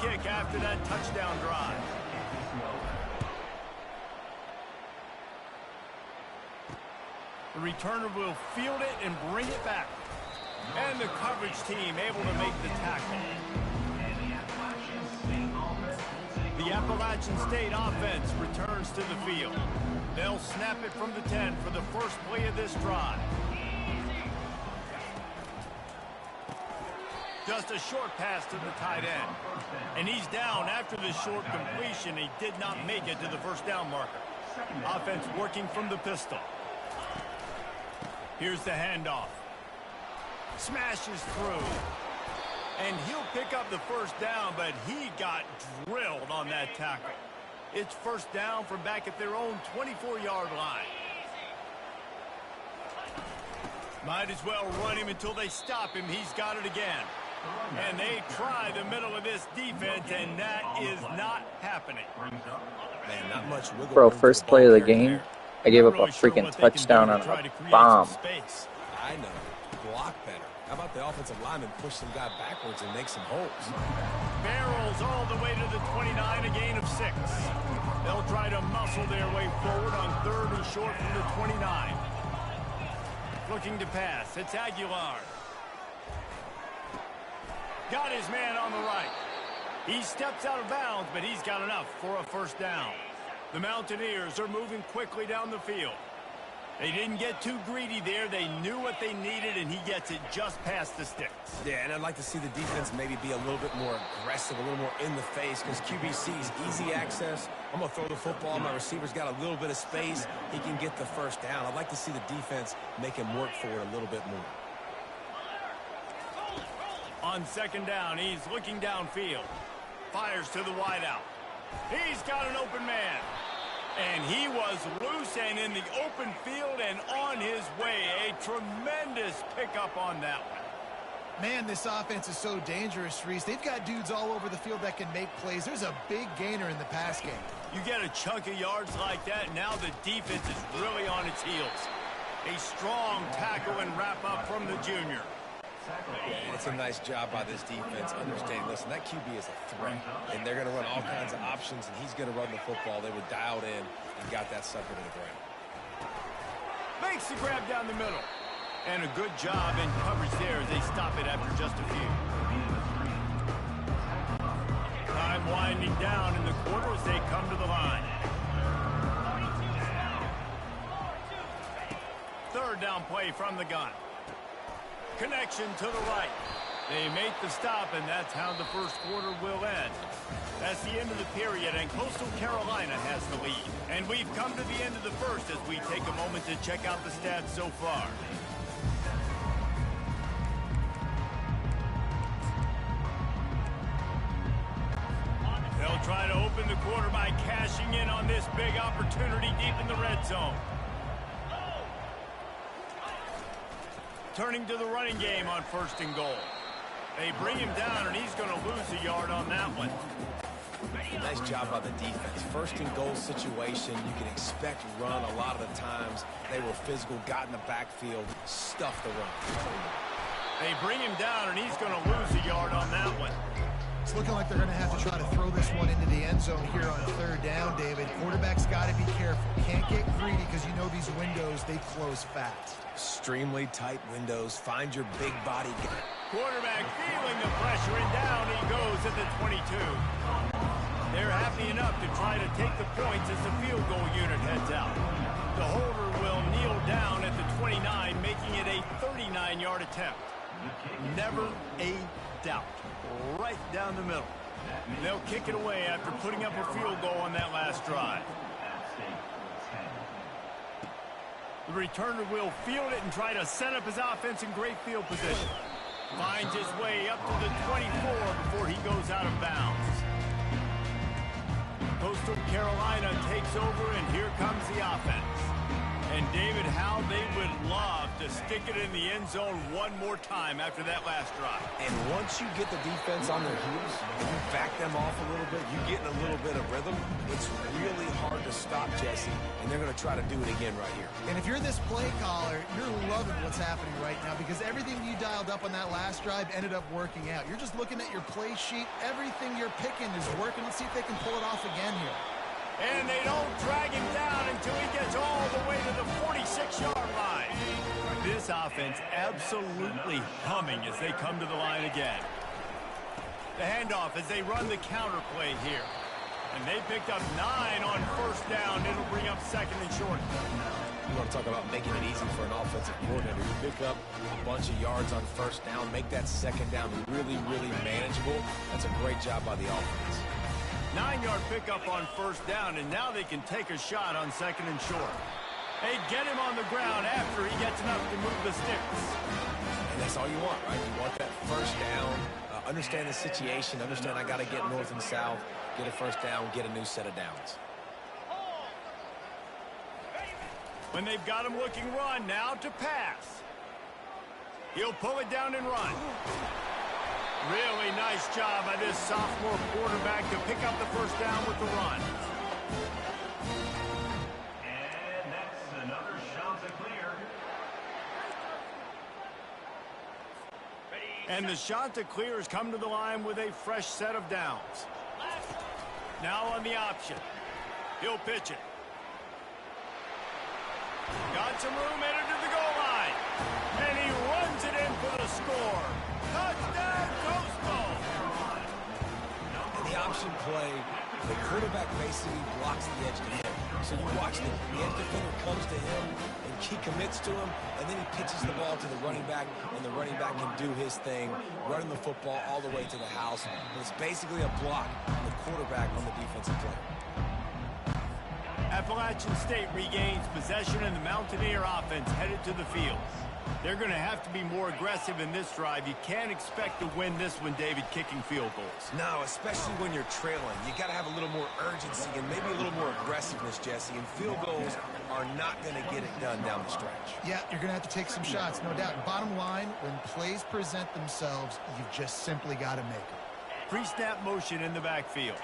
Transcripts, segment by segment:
kick after that touchdown drive. The returner will field it and bring it back. And the coverage team able to make the tackle. The Appalachian State offense returns to the field. They'll snap it from the 10 for the first play of this drive. Just a short pass to the tight end. And he's down after the short completion. He did not make it to the first down marker. Offense working from the pistol. Here's the handoff. Smashes through. And he'll pick up the first down, but he got drilled on that tackle. It's first down from back at their own 24-yard line. Might as well run him until they stop him. He's got it again. And they try the middle of this defense, and that is not happening. Man, not much wiggle. Bro, first play of the game, I gave up a freaking touchdown on a bomb. I know. Block better. How about the offensive lineman push some guy backwards and make some holes? Barrels all the way to the 29, a gain of 6. They'll try to muscle their way forward on 3rd and short from the 29. Looking to pass. It's Aguilar. Got his man on the right. He steps out of bounds, but he's got enough for a first down. The Mountaineers are moving quickly down the field. They didn't get too greedy there. They knew what they needed, and he gets it just past the sticks. Yeah, and I'd like to see the defense maybe be a little bit more aggressive, a little more in the face, because QBC's easy access. I'm going to throw the football. My receiver's got a little bit of space. He can get the first down. I'd like to see the defense make him work for it a little bit more. On second down, he's looking downfield. Fires to the wideout. He's got an open man. And he was loose and in the open field and on his way. A tremendous pickup on that one. Man, this offense is so dangerous, Reese. They've got dudes all over the field that can make plays. There's a big gainer in the pass game. You get a chunk of yards like that, now the defense is really on its heels. A strong tackle and wrap up from the junior. Yeah, it's a nice job by this defense. Understanding, listen, that QB is a threat, and they're going to run all kinds of options, and he's going to run the football. They were dialed in and got that sucker to the ground. Makes the grab down the middle. And a good job in coverage there as they stop it after just a few. Time winding down in the quarter as they come to the line. 3rd down play from the gun. Connection to the right. They make the stop, and that's how the first quarter will end. That's the end of the period, and Coastal Carolina has the lead. And we've come to the end of the first as we take a moment to check out the stats so far. They'll try to open the quarter by cashing in on this big opportunity deep in the red zone. Turning to the running game on 1st and goal. They bring him down, and he's going to lose a yard on that one. Nice job by the defense. 1st and goal situation, you can expect run a lot of the times. They were physical, got in the backfield, stuffed the run. They bring him down, and he's going to lose a yard on that one. It's looking like they're going to have to try to throw this one into the end zone here on 3rd down, David. Quarterback's got to be careful. Can't get greedy because you know these windows, they close fast. Extremely tight windows. Find your big body guy. Quarterback feeling the pressure, and down he goes at the 22. They're happy enough to try to take the points as the field goal unit heads out. The holder will kneel down at the 29, making it a 39-yard attempt. Never a doubt. Right down the middle. They'll kick it away after putting up a field goal on that last drive. The returner will field it and try to set up his offense in great field position. Finds his way up to the 24 before he goes out of bounds. Coastal Carolina takes over, and here comes the offense. And David, how they would love to stick it in the end zone one more time after that last drive. And once you get the defense on their heels and you back them off a little bit, you get in a little bit of rhythm, it's really hard to stop, Jesse, and they're going to try to do it again right here. And if you're this play caller, you're loving what's happening right now because everything you dialed up on that last drive ended up working out. You're just looking at your play sheet. Everything you're picking is working. Let's see if they can pull it off again here. And they don't drag him down until he gets all the way to the 46-yard line. This offense absolutely humming as they come to the line again. The handoff as they run the counter play here. And they picked up 9 on first down. It'll bring up second and short. You want to talk about making it easy for an offensive coordinator. You pick up a bunch of yards on first down, make that second down really, really manageable. That's a great job by the offense. 9-yard pickup on first down, and now they can take a shot on second and short. They get him on the ground after he gets enough to move the sticks. And that's all you want, right? You want that first down, understand the situation, understand I got to get north and south, get a first down, get a new set of downs. When they've got him looking run, now to pass. He'll pull it down and run. Really nice job by this sophomore quarterback to pick up the first down with the run. And that's another Chanticleer. And the Chanticleers come to the line with a fresh set of downs. Now on the option. He'll pitch it. Got some room, headed to the goal line. And he runs it in for the score. Touchdown, Coastal! In the option play, the quarterback basically blocks the edge to him. So you watch the edge defender comes to him, and he commits to him, and then he pitches the ball to the running back, and the running back can do his thing, running the football all the way to the house. But it's basically a block on the quarterback on the defensive player. Appalachian State regains possession, and the Mountaineer offense headed to the field. They're going to have to be more aggressive in this drive. You can't expect to win this one, David, kicking field goals. No, especially when you're trailing. You got to have a little more urgency and maybe a little more aggressiveness, Jesse. And field goals are not going to get it done down the stretch. Yeah, you're going to have to take some shots, no doubt. Bottom line, when plays present themselves, you've just simply got to make them. Pre-snap motion in the backfield.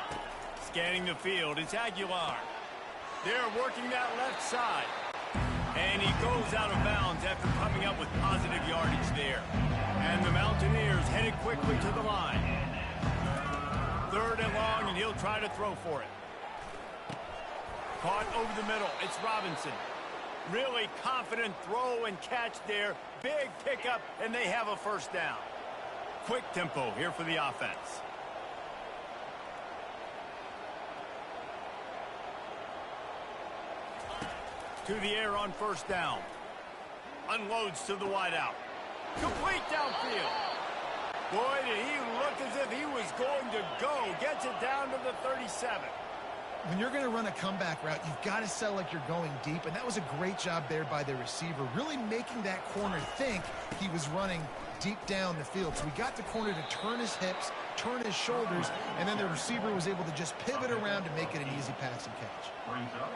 Scanning the field, it's Aguilar. They're working that left side. And he goes out of bounds after coming up with positive yardage there. And the Mountaineers headed quickly to the line. 3rd and long, and he'll try to throw for it. Caught over the middle. It's Robinson. Really confident throw and catch there. Big pickup, and they have a first down. Quick tempo here for the offense. To the air on first down. Unloads to the wideout. Complete downfield. Boy, did he look as if he was going to go. Gets it down to the 37. When you're going to run a comeback route, you've got to sell like you're going deep, and that was a great job there by the receiver, really making that corner think he was running deep down the field. So we got the corner to turn his hips, turn his shoulders, and then the receiver was able to just pivot around to make it an easy pass and catch. Brings up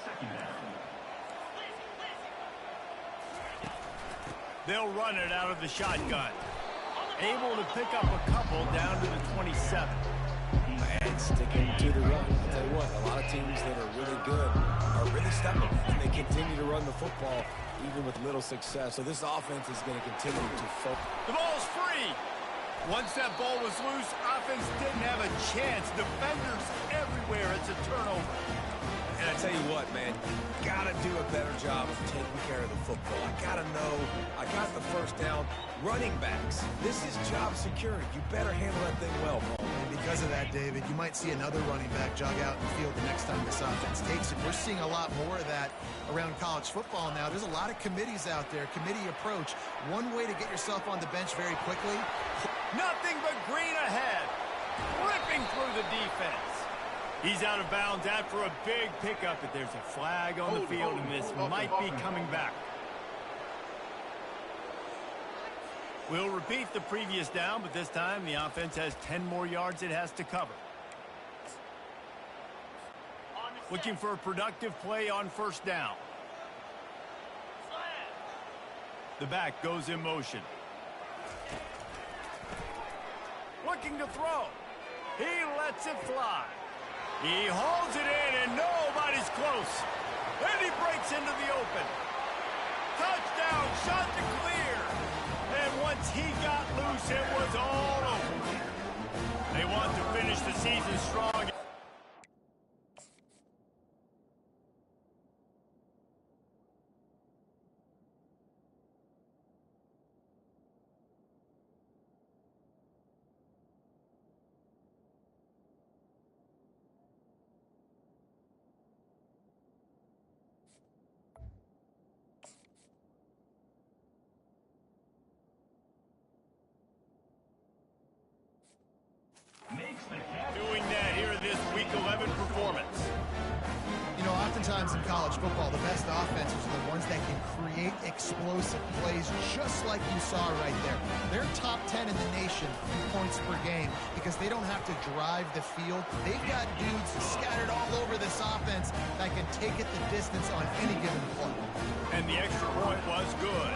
second down. They'll run it out of the shotgun. Able to pick up a couple down to the 27. And sticking to the run. I'll tell you what, a lot of teams that are really good are really stubborn, and they continue to run the football even with little success. So this offense is going to continue to focus. The ball's free. Once that ball was loose, offense didn't have a chance. Defenders everywhere. It's a turnover. And I tell you what, man, you got to do a better job of taking care of the football. I got to know, I got the first down. Running backs, this is job security. You better handle that thing well, Paul. And because of that, David, you might see another running back jog out in the field the next time this offense takes it. We're seeing a lot more of that around college football now. There's a lot of committees out there, committee approach. One way to get yourself on the bench very quickly. Nothing but green ahead. Ripping through the defense. He's out of bounds after a big pickup, but there's a flag on the field, and this might be coming back. We'll repeat the previous down, but this time the offense has 10 more yards it has to cover. Looking for a productive play on first down. The back goes in motion. Looking to throw. He lets it fly. He hauls it in, and nobody's close. And he breaks into the open. Touchdown, shot to clear. And once he got loose, it was all over. They want to finish the season strong. Makes the catch. Doing that here in this Week 11 performance. You know, oftentimes in college football, the best offenses are the ones that can create explosive plays, just like you saw right there. They're top 10 in the nation in points per game because they don't have to drive the field. They've got dudes scattered all over this offense that can take it the distance on any given play. And the extra point was good.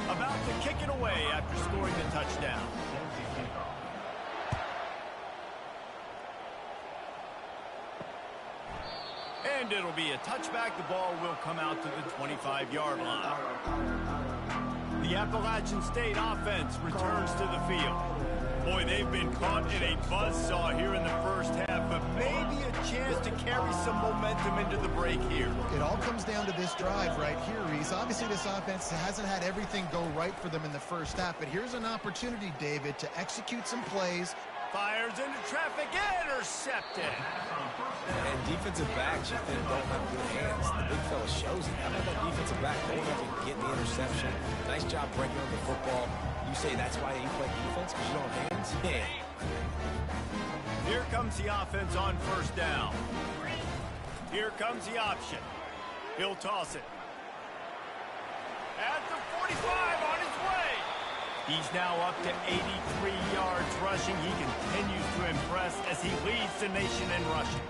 About to kick it away after scoring the touchdown. And it'll be a touchback. The ball will come out to the 25-yard line. The Appalachian State offense returns to the field. Boy, they've been caught in a buzzsaw here in the first half, but maybe a chance to carry some momentum into the break here. It all comes down to this drive right here, Reese. Obviously, this offense hasn't had everything go right for them in the first half, but here's an opportunity, David, to execute some plays. Fires into traffic, intercepted. And defensive backs, you think, don't have good hands. The big fella shows it. How about that defensive back going up and getting the interception? Nice job breaking up the football. You say that's why you play defense, because you don't have hands? Yeah. Here comes the offense on first down. Here comes the option. He'll toss it. At the 45, on his way. He's now up to 83 yards rushing. He continues to impress as he leads the nation in rushing.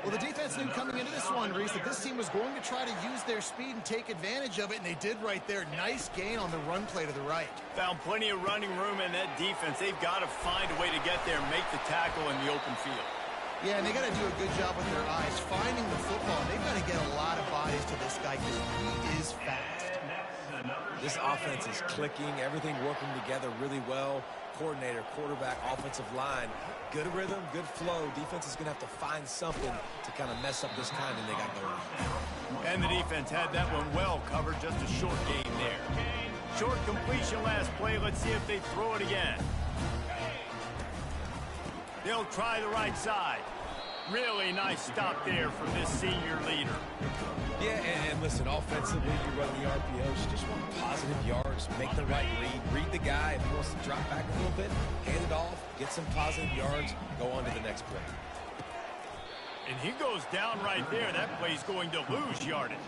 Well, the defense knew coming into this one, Reese, that this team was going to try to use their speed and take advantage of it, and they did right there. Nice gain on the run play to the right. Found plenty of running room in that defense. They've got to find a way to get there and make the tackle in the open field. Yeah, and they got to do a good job with their eyes, finding the football. They've got to get a lot of bodies to this guy because he is fast. This offense is clicking, everything working together really well. Coordinator, quarterback, offensive line, good rhythm, good flow. Defense is going to have to find something to kind of mess up this timing they got going on. And the defense had that one well covered, just a short gain there. Short completion last play. Let's see if they throw it again. They'll try the right side. Really nice stop there from this senior leader. Yeah, and listen, offensively, you run the RPOs, you just want positive yards, make the right read the guy. If he wants to drop back a little bit, hand it off, get some positive yards, go on to the next play. And he goes down right there. That play's going to lose yardage.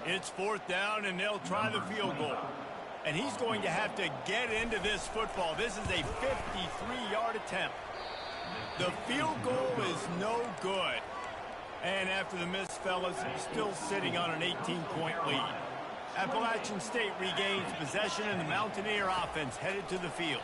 It's fourth down, and they'll try the field goal. And he's going to have to get into this football. This is a 53-yard attempt. The field goal is no good. And after the miss, fellas, still sitting on an 18-point lead. Appalachian State regains possession, and the Mountaineer offense headed to the field.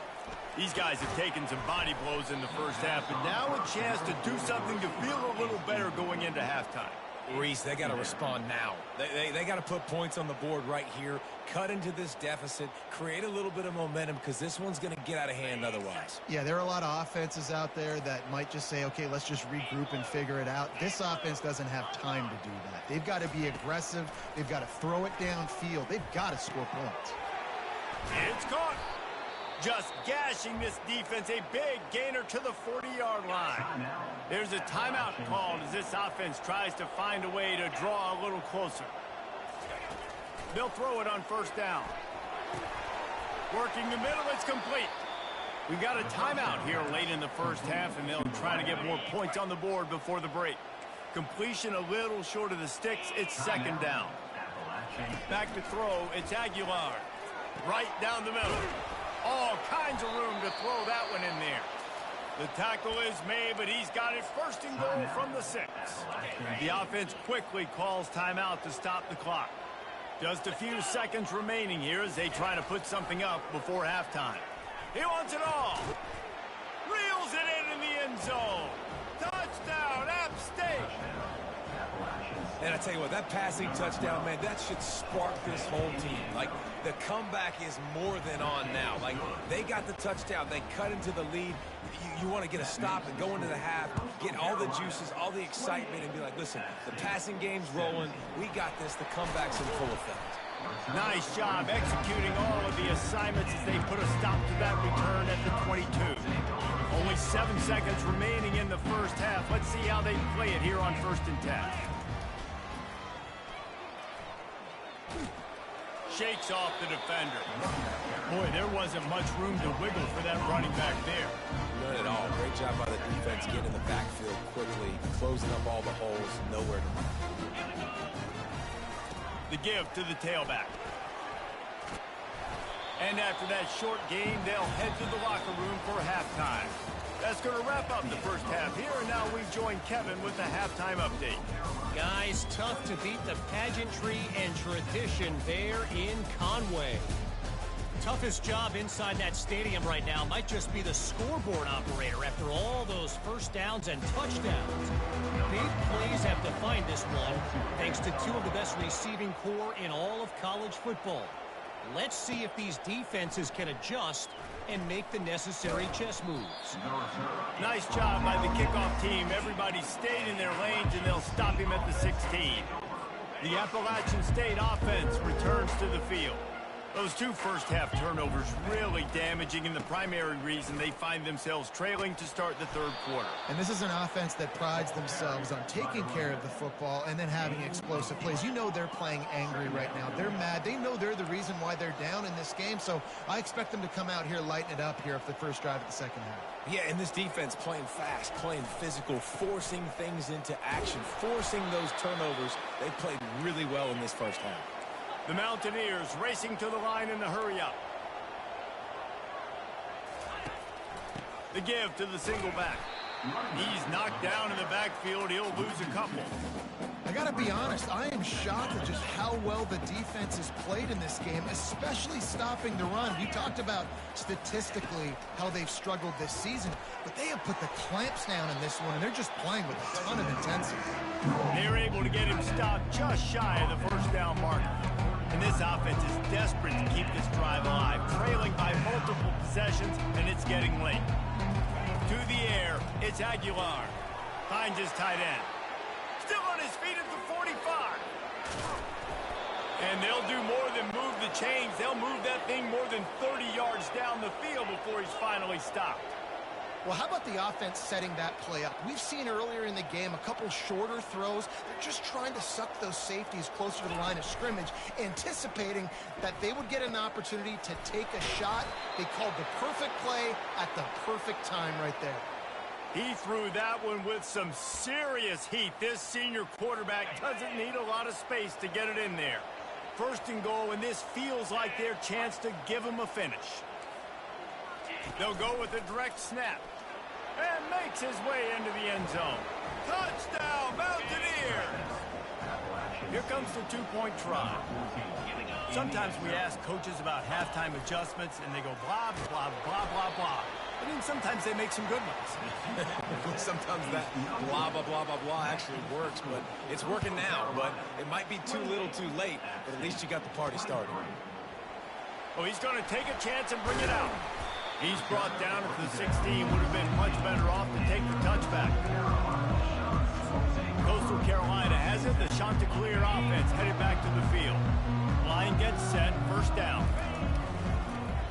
These guys have taken some body blows in the first half, but now a chance to do something to feel a little better going into halftime. Reese, they got to respond now. They got to put points on the board right here, cut into this deficit, create a little bit of momentum, because this one's going to get out of hand otherwise. Yeah, there are a lot of offenses out there that might just say, okay, let's just regroup and figure it out. This offense doesn't have time to do that. They've got to be aggressive. They've got to throw it downfield. They've got to score points. It's caught. Just gashing this defense, a big gainer to the 40-yard line. There's a timeout called as this offense tries to find a way to draw a little closer. They'll throw it on first down. Working the middle, it's complete. We've got a timeout here late in the first half, and they'll try to get more points on the board before the break. Completion a little short of the sticks, it's second down. Back to throw, it's Aguilar. Right down the middle. All kinds of room to throw that one in there. The tackle is made, but he's got it first and goal from the 6. The offense quickly calls timeout to stop the clock. Just a few seconds remaining here as they try to put something up before halftime. He wants it all. Reels it in the end zone. Touchdown, App State. And I tell you what, that passing touchdown, man, that should spark this whole team. Like, the comeback is more than on now. Like, they got the touchdown. They cut into the lead. You want to get a stop and go into the half, get all the juices, all the excitement, and be like, listen, the passing game's rolling. We got this. The comeback's in full effect. Nice job executing all of the assignments as they put a stop to that return at the 22. Only 7 seconds remaining in the first half. Let's see how they play it here on 1st and 10. Shakes off the defender. Boy, there wasn't much room to wiggle for that running back there. None at all. Great job by the defense getting in the backfield quickly, closing up all the holes, nowhere to run. The give to the tailback. And after that short game, they'll head to the locker room for halftime. That's going to wrap up the first half here, and now we join Kevin with the halftime update. Guys, tough to beat the pageantry and tradition there in Conway. Toughest job inside that stadium right now might just be the scoreboard operator after all those first downs and touchdowns. Big plays have defined this one, thanks to 2 of the best receiving corps in all of college football. Let's see if these defenses can adjust and make the necessary chess moves. Nice job by the kickoff team. Everybody stayed in their lanes, and they'll stop him at the 16. The Appalachian State offense returns to the field. Those 2 first-half turnovers really damaging, and the primary reason they find themselves trailing to start the 3rd quarter. And this is an offense that prides themselves on taking care of the football and then having explosive plays. You know they're playing angry right now. They're mad. They know they're the reason why they're down in this game, so I expect them to come out here, lighten it up here for the first drive of the second half. Yeah, and this defense playing fast, playing physical, forcing things into action, forcing those turnovers. They played really well in this first half. The Mountaineers racing to the line in the hurry-up. The give to the single back. He's knocked down in the backfield. He'll lose a couple. I got to be honest, I am shocked at just how well the defense has played in this game, especially stopping the run. You talked about statistically how they've struggled this season, but they have put the clamps down in this one, and they're just playing with a ton of intensity. They're able to get him stopped just shy of the first down mark. And this offense is desperate to keep this drive alive, trailing by multiple possessions, and it's getting late. To the air, it's Aguilar. Finds his tight end. Still on his feet at the 45. And they'll do more than move the chains. They'll move that thing more than 30 yards down the field before he's finally stopped. Well, how about the offense setting that play up? We've seen earlier in the game a couple shorter throws. They're just trying to suck those safeties closer to the line of scrimmage, anticipating that they would get an opportunity to take a shot. They called the perfect play at the perfect time right there. He threw that one with some serious heat. This senior quarterback doesn't need a lot of space to get it in there. 1st and goal, and this feels like their chance to give him a finish. They'll go with a direct snap. And makes his way into the end zone. Touchdown, Mountaineers! Here comes the 2-point try. Sometimes we ask coaches about halftime adjustments, and they go blah, blah, blah, blah, blah. I mean, sometimes they make some good ones. Sometimes that blah, blah, blah, blah, blah actually works, but it's working now. But it might be too little too late, but at least you got the party started. Oh, he's going to take a chance and bring it out. He's brought down at the 16. Would have been much better off to take the touchback. Coastal Carolina has it. The Chanticleer offense headed back to the field. Line gets set. 1st down.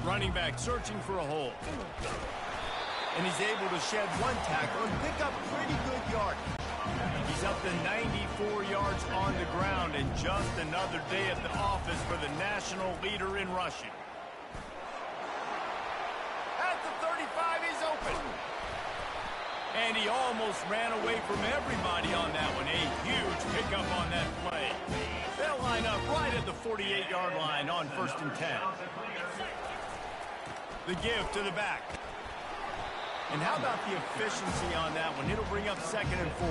Running back searching for a hole. And he's able to shed 1 tackle and pick up pretty good yardage. He's up to 94 yards on the ground, and just another day at the office for the national leader in rushing. At the 35, he's open. And he almost ran away from everybody on that one. A huge pickup on that play. They'll line up right at the 48-yard line on 1st and 10. The give to the back. And how about the efficiency on that one? It'll bring up 2nd and 4.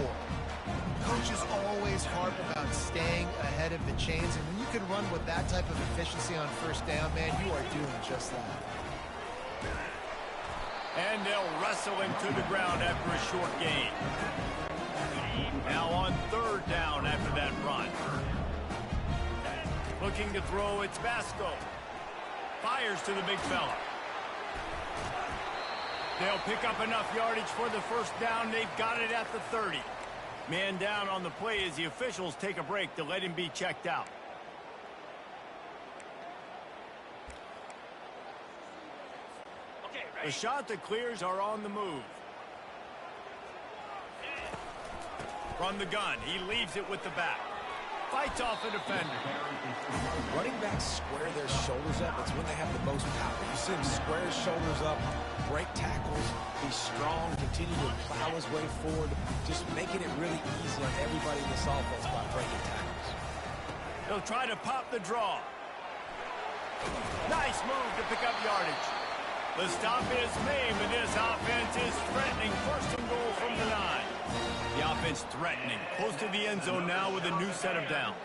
Coaches always harp about staying ahead of the chains, and when you can run with that type of efficiency on 1st down, man, you are doing just that. And they'll wrestle him to the ground after a short gain. Now on 3rd down after that run. Looking to throw, it's Basco. Fires to the big fella. They'll pick up enough yardage for the 1st down. They've got it at the 30. Man down on the play as the officials take a break to let him be checked out. The Shanta clears are on the move. From the gun, he leaves it with the back. Fights off a defender. Running backs square their shoulders up. It's when they have the most power. You see him square his shoulders up, break tackles, be strong, continue to plow his way forward, just making it really easy on everybody in this offense by breaking tackles. He'll try to pop the draw. Nice move to pick up yardage. The stop is made, but this offense is threatening. 1st and goal from the 9. The offense threatening. Close to the end zone now with a new set of downs.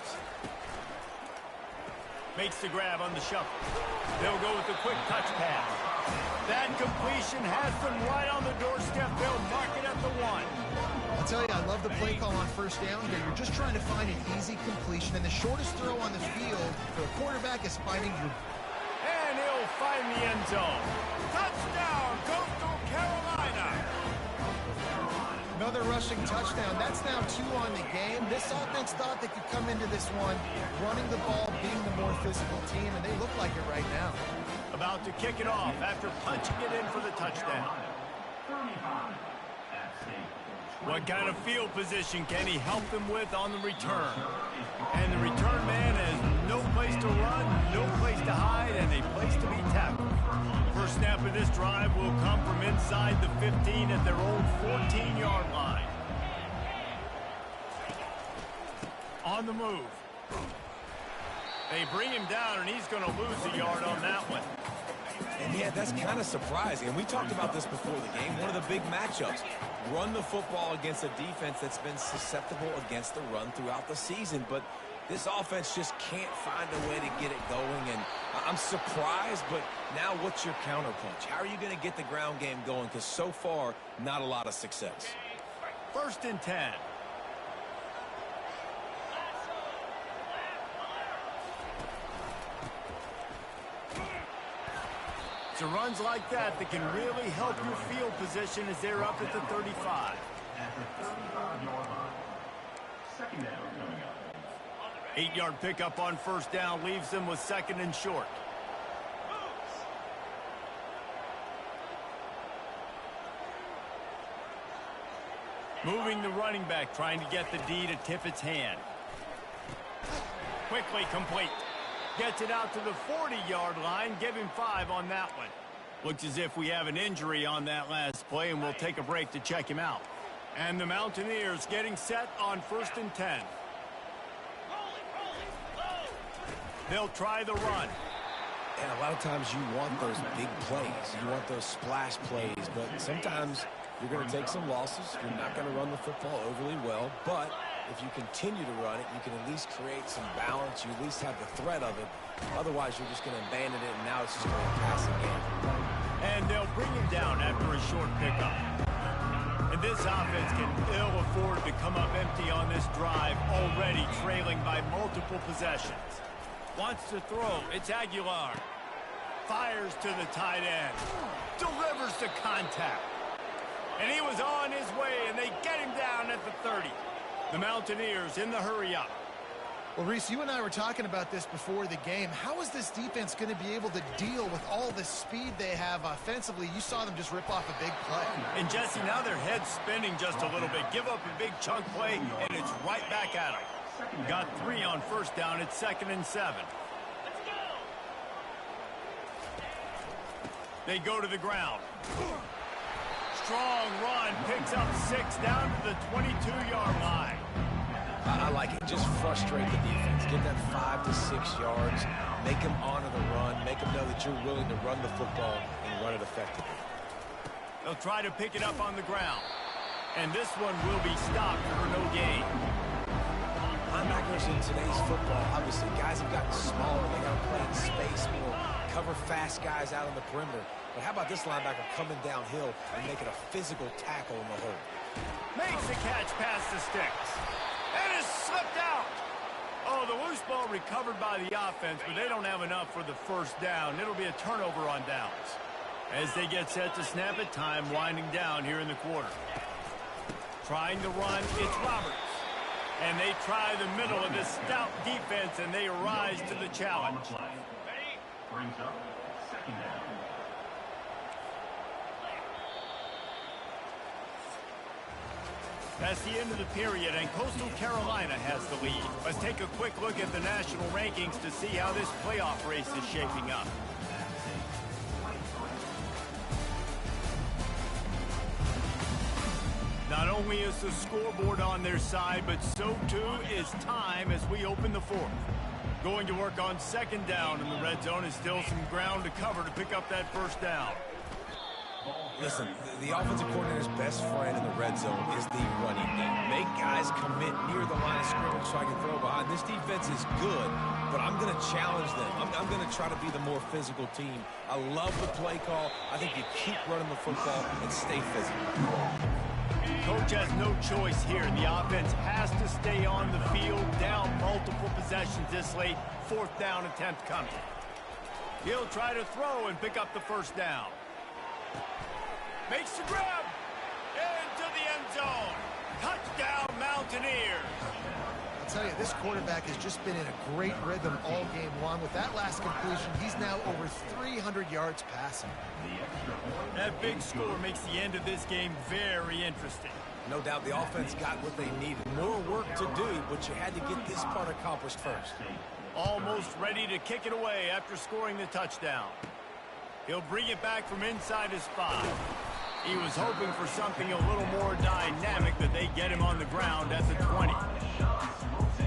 Makes the grab on the shuffle. They'll go with the quick touch pass. That completion has them right on the doorstep. They'll mark it at the 1. I'll tell you, I love the play call on 1st down here. You're just trying to find an easy completion, and the shortest throw on the field for a quarterback is finding your... And he'll find the end zone. Touchdown, Coastal Carolina. Another rushing touchdown. That's now 2 on the game. This offense thought they could come into this one running the ball, being the more physical team, and they look like it right now. About to kick it off after punching it in for the touchdown. What kind of field position can he help them with on the return? And the return man has no place to run, no place to hide, and a place to be tackled. First snap of this drive will come from inside the 15 at their own 14-yard line. On the move. They bring him down, and he's going to lose a yard on that one. And yeah, that's kind of surprising. And we talked about this before the game. One of the big matchups. Run the football against a defense that's been susceptible against the run throughout the season. But this offense just can't find a way to get it going. And I'm surprised, but now what's your counterpunch? How are you going to get the ground game going? Because so far, not a lot of success. 1st and 10. It's runs like that can really help your field position as they're up at the 35. At the 35-yard line. 2nd down coming up. 8-yard pickup on 1st down leaves them with 2nd and short. Moving the running back, trying to get the D to tip its hand. Quickly complete. Gets it out to the 40-yard line. Give him 5 on that one. Looks as if we have an injury on that last play, and we'll take a break to check him out. And the Mountaineers getting set on 1st and 10. They'll try the run. And a lot of times you want those big plays. You want those splash plays. But sometimes you're going to take some losses. You're not going to run the football overly well. But if you continue to run it, you can at least create some balance. You at least have the threat of it. Otherwise, you're just going to abandon it, and now it's just going to pass again. And they'll bring him down after a short pickup. And this offense can ill afford to come up empty on this drive, already trailing by multiple possessions. Wants to throw. It's Aguilar. Fires to the tight end. Delivers the contact. And he was on his way, and they get him down at the 30. The Mountaineers in the hurry-up. Well, Reese, you and I were talking about this before the game. How is this defense going to be able to deal with all the speed they have offensively? You saw them just rip off a big play. And, Jesse, now their head's spinning just a little bit. Give up a big chunk play, and it's right back at them. Got 3 on 1st down. It's 2nd and 7. They go to the ground. Strong run, picks up 6 down to the 22-yard line. I like it. Just frustrate the defense. Get that 5 to 6 yards. Make them honor the run. Make them know that you're willing to run the football and run it effectively. They'll try to pick it up on the ground. And this one will be stopped for no gain. Linebackers in today's football, obviously, guys have gotten smaller. They got to play in space, cover fast guys out on the perimeter. But how about this linebacker coming downhill and making a physical tackle in the hole? Makes the catch past the sticks. And is slipped out. Oh, the loose ball recovered by the offense, but they don't have enough for the first down. It'll be a turnover on downs. As they get set to snap it, time winding down here in the quarter. Trying to run, it's Roberts. And they try the middle of this stout defense, and they rise to the challenge. Brings up second down. That's the end of the period, and Coastal Carolina has the lead. Let's take a quick look at the national rankings to see how this playoff race is shaping up. Not only is the scoreboard on their side, but so too is time as we open the fourth. Going to work on second down in the red zone, is still some ground to cover to pick up that first down. Listen, the offensive coordinator's best friend in the red zone is the running game. Make guys commit near the line of scrimmage so I can throw behind. This defense is good, but I'm going to challenge them. I'm going to try to be the more physical team. I love the play call. I think you keep running the football and stay physical. Coach has no choice here. The offense has to stay on the field, down multiple possessions this late. Fourth down attempt coming. He'll try to throw and pick up the first down. Makes the grab. Into the end zone. Touchdown, Mountaineers. I'll tell you, this quarterback has just been in a great rhythm all game long. With that last completion, he's now over 300 yards passing. That big score makes the end of this game very interesting. No doubt the offense got what they needed. More work to do, but you had to get this part accomplished first. Almost ready to kick it away after scoring the touchdown. He'll bring it back from inside his 5. He was hoping for something a little more dynamic, but they get him on the ground at the 20.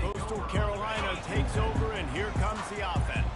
Coastal Carolina takes over, and here comes the offense.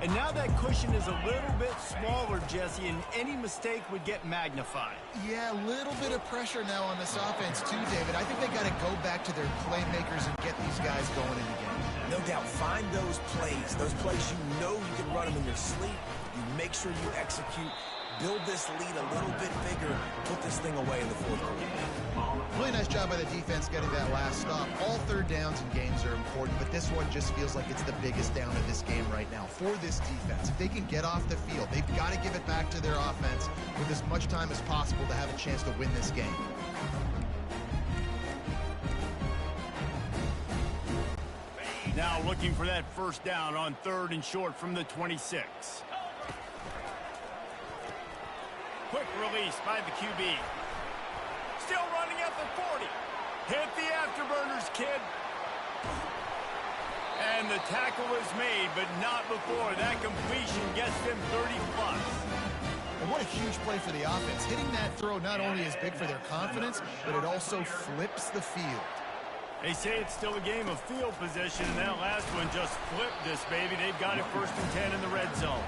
And now that cushion is a little bit smaller, Jesse, and any mistake would get magnified. Yeah, a little bit of pressure now on this offense too, David. I think they got to go back to their playmakers and get these guys going in the game. No doubt, find those plays you know you can run them in your sleep. You make sure you execute. Build this lead a little bit bigger. Put this thing away in the fourth quarter. Really nice job by the defense getting that last stop. All third downs in games are important, but this one just feels like it's the biggest down of this game right now for this defense. If they can get off the field, they've got to give it back to their offense with as much time as possible to have a chance to win this game. Now looking for that first down on 3rd and short from the 26. Quick release by the QB. Still running at the 40. Hit the afterburners, kid. And the tackle is made, but not before that completion gets them 30+. And what a huge play for the offense. Hitting that throw not only is big for their confidence, but it also flips the field. They say it's still a game of field position, and that last one just flipped this baby. They've got it 1st and 10 in the red zone.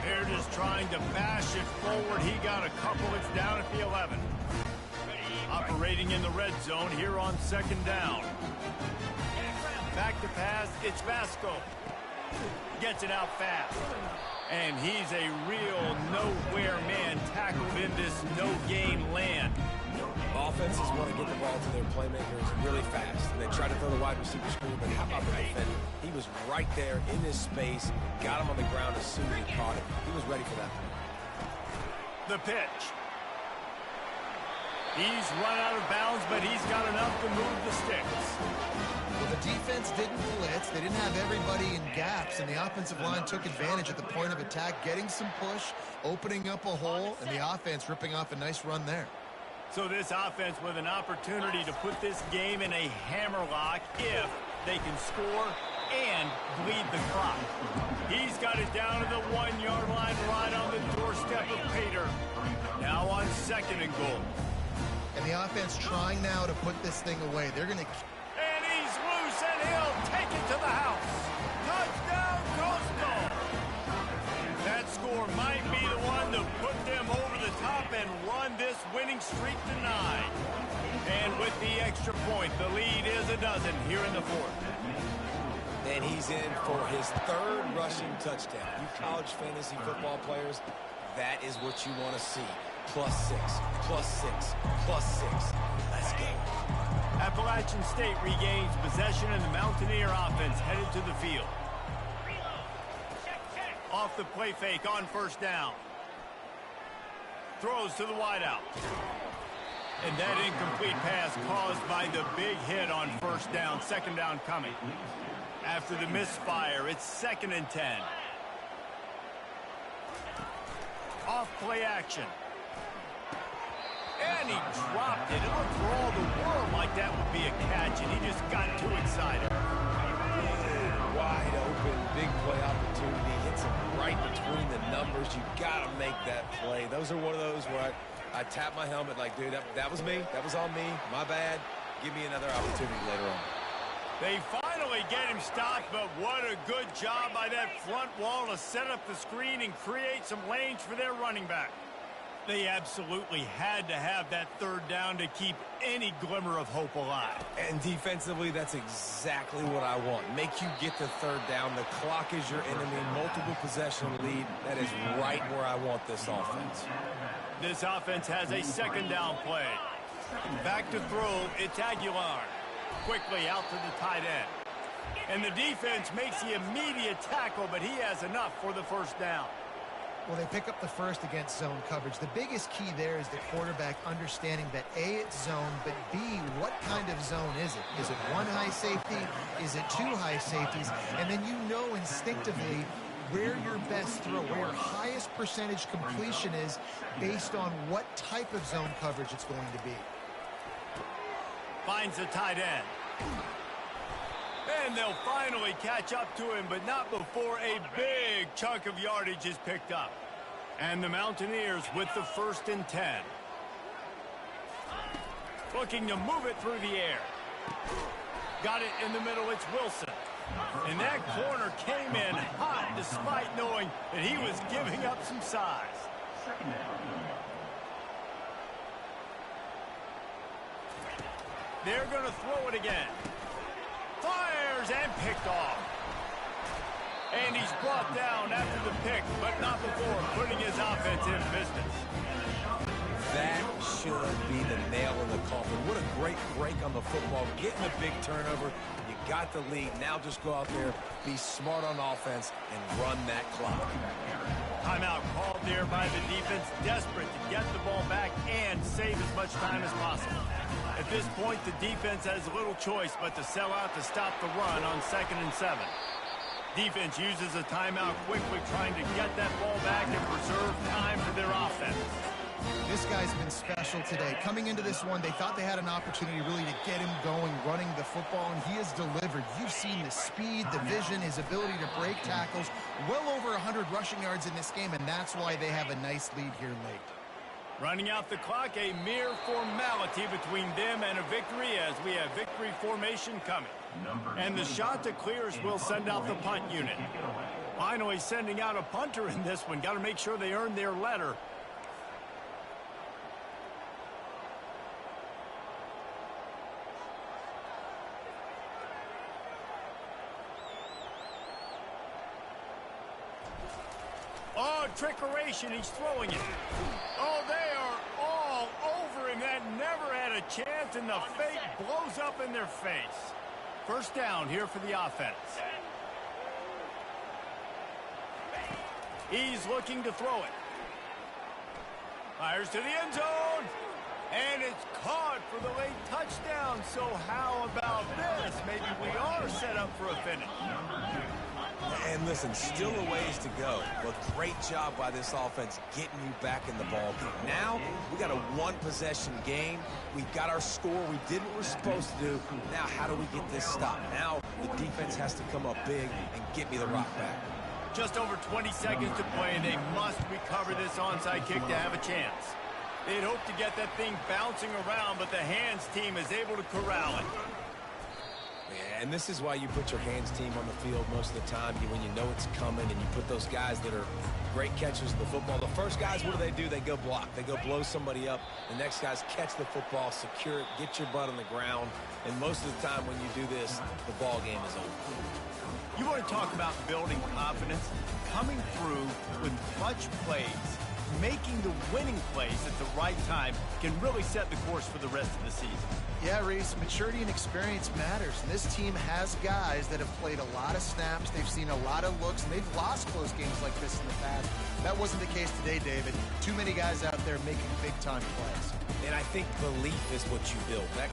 They're just trying to bash it forward. He got a couple. It's down at the 11. Operating in the red zone here on 2nd down. Back to pass. It's Vasco. Gets it out fast. And he's a real nowhere man tackled in this no-gain land. Offenses want to get the ball to their playmakers really fast. And they try to throw the wide receiver screen, but how about the defender? He was right there in his space, got him on the ground as soon as he caught it. He was ready for that. The pitch. He's run out of bounds, but he's got enough to move the sticks. Well, the defense didn't blitz. They didn't have everybody in gaps, and the offensive line took advantage at the point of attack, getting some push, opening up a hole, and the offense ripping off a nice run there. So this offense with an opportunity to put this game in a hammerlock if they can score and bleed the clock. He's got it down to the 1-yard line right on the doorstep of Pater. Now on 2nd and goal. And the offense trying now to put this thing away. They're going to... And he's loose, and he'll take it to the house. Touchdown, Coastal! That score might be the one to put them over the top and run this streak to 9. And with the extra point, the lead is a dozen here in the fourth. And he's in for his 3rd rushing touchdown. You college fantasy football players, that is what you want to see. +6, +6, +6. Let's go. Appalachian State regains possession and the Mountaineer offense headed to the field. Off the play fake on first down. Throws to the wideout. And that incomplete pass caused by the big hit on first down. Second down coming. After the misfire, it's 2nd and 10. Off play action. And he dropped it. It looked for all the world like that would be a catch, and he just got too excited. Wide open, big play opportunity. Hits him right between the numbers. You got to make that play. Those are one of those where I tap my helmet like, dude, that was me. That was on me. My bad. Give me another opportunity later on. They finally get him stopped, but what a good job by that front wall to set up the screen and create some lanes for their running back. They absolutely had to have that 3rd down to keep any glimmer of hope alive. And defensively, that's exactly what I want. Make you get the 3rd down. The clock is your enemy. Multiple possession lead. That is right where I want this offense. This offense has a 2nd down play. Back to throw, it's Aguilar. Quickly out to the tight end. And the defense makes the immediate tackle, but he has enough for the 1st down. Well, they pick up the first against zone coverage. The biggest key there is the quarterback understanding that A, it's zone, but B, what kind of zone is it? Is it 1 high safety? Is it 2 high safeties? And then you know instinctively where your best throw, where your highest percentage completion is based on what type of zone coverage it's going to be. Finds the tight end. And they'll finally catch up to him, but not before a big chunk of yardage is picked up. And the Mountaineers with the 1st and 10. Looking to move it through the air. Got it in the middle, it's Wilson. And that corner came in hot despite knowing that he was giving up some size. They're going to throw it again. Fires and picked off. And he's brought down after the pick, but not before putting his offense in business. That should be the nail in the coffin. What a great break on the football. Getting a big turnover. You got the lead. Now just go out there, be smart on offense, and run that clock. Timeout called there by the defense, desperate to get the ball back and save as much time as possible. At this point, the defense has little choice but to sell out to stop the run on 2nd and 7. Defense uses a timeout quickly, trying to get that ball back and preserve time for their offense. This guy's been special today. Coming into this one, they thought they had an opportunity really to get him going, running the football, and he has delivered. You've seen the speed, the vision, his ability to break tackles. Well over 100 rushing yards in this game, and that's why they have a nice lead here late. Running out the clock, a mere formality between them and a victory as we have victory formation coming. And the shot that clears will send out the punt unit. Finally sending out a punter in this one. Got to make sure they earn their letter. Oh, trickeration, he's throwing it. Oh, they are all over him. That never had a chance, and the fake blows up in their face. 1st down here for the offense. He's looking to throw it. Fires to the end zone. And it's caught for the late touchdown. So how about this? Maybe we are set up for a finish. And listen, still a ways to go, but great job by this offense getting you back in the ballgame. Now, we got a 1-possession game. We got our score. We did what we're supposed to do. Now, how do we get this stopped? Now, the defense has to come up big and get me the rock back. Just over 20 seconds to play, and they must recover this onside kick to have a chance. They'd hope to get that thing bouncing around, but the hands team is able to corral it. And this is why you put your hands team on the field most of the time when you know it's coming, and you put those guys that are great catchers of the football. The first guys, what do? They go block. They go blow somebody up. The next guys catch the football, secure it, get your butt on the ground. And most of the time when you do this, the ball game is over. You want to talk about building confidence? Coming through with clutch plays, making the winning plays at the right time can really set the course for the rest of the season. Yeah, Reese, maturity and experience matters. And this team has guys that have played a lot of snaps. They've seen a lot of looks, and they've lost close games like this in the past. That wasn't the case today, David. Too many guys out there making big-time plays. And I think belief is what you build. That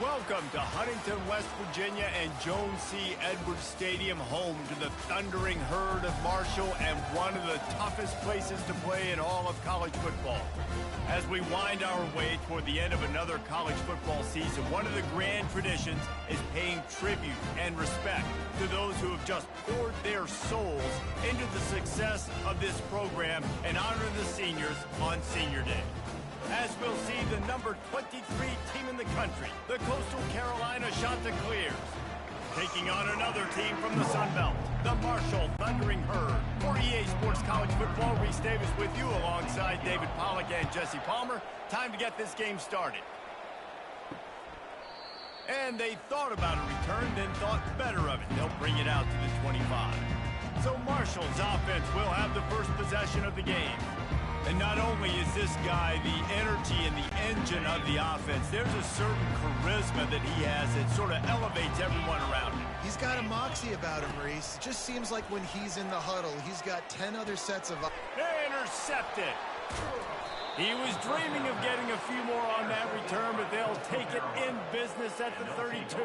Welcome to Huntington, West Virginia and Jones C. Edwards Stadium, home to the Thundering Herd of Marshall and one of the toughest places to play in all of college football. As we wind our way toward the end of another college football season, one of the grand traditions is paying tribute and respect to those who have just poured their souls into the success of this program and honor the seniors on Senior Day. As we'll see the number 23 team in the country, the Coastal Carolina Chanticleers, taking on another team from the Sun Belt, the Marshall Thundering Herd. For EA Sports College Football, Reese Davis with you alongside David Pollack and Jesse Palmer. Time to get this game started. And they thought about a return, then thought better of it. They'll bring it out to the 25. So Marshall's offense will have the first possession of the game. And not only is this guy the energy and the engine of the offense, there's a certain charisma that he has that sort of elevates everyone around him. He's got a moxie about him, Reese. It just seems like when he's in the huddle, he's got 10 other sets of... Intercepted. He was dreaming of getting a few more on that return, but they'll take it in business at the 32.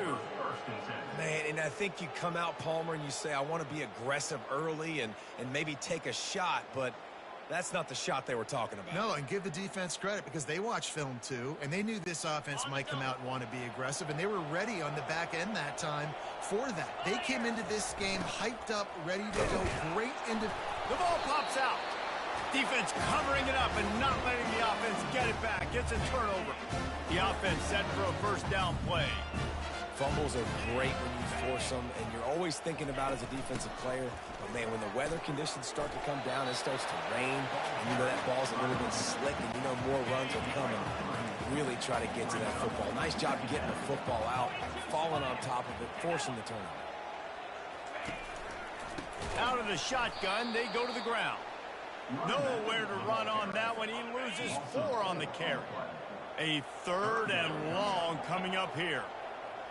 Man, and I think you come out, Palmer, and you say, I want to be aggressive early and maybe take a shot, but that's not the shot they were talking about. No, and give the defense credit because they watched film too, and they knew this offense might come out and want to be aggressive, and they were ready on the back end that time for that. They came into this game hyped up, ready to go great into... The ball pops out. Defense covering it up and not letting the offense get it back. Gets a turnover. The offense set for a first down play. Fumbles are great when you force them, and you're always thinking about as a defensive player, but man, when the weather conditions start to come down, it starts to rain, and you know that ball's a little bit slick, and you know more runs are coming. Really try to get to that football. Nice job getting the football out, falling on top of it, forcing the turnover. Out of the shotgun, they go to the ground. Nowhere to run on that one. He loses 4 on the carry. A 3rd and long coming up here.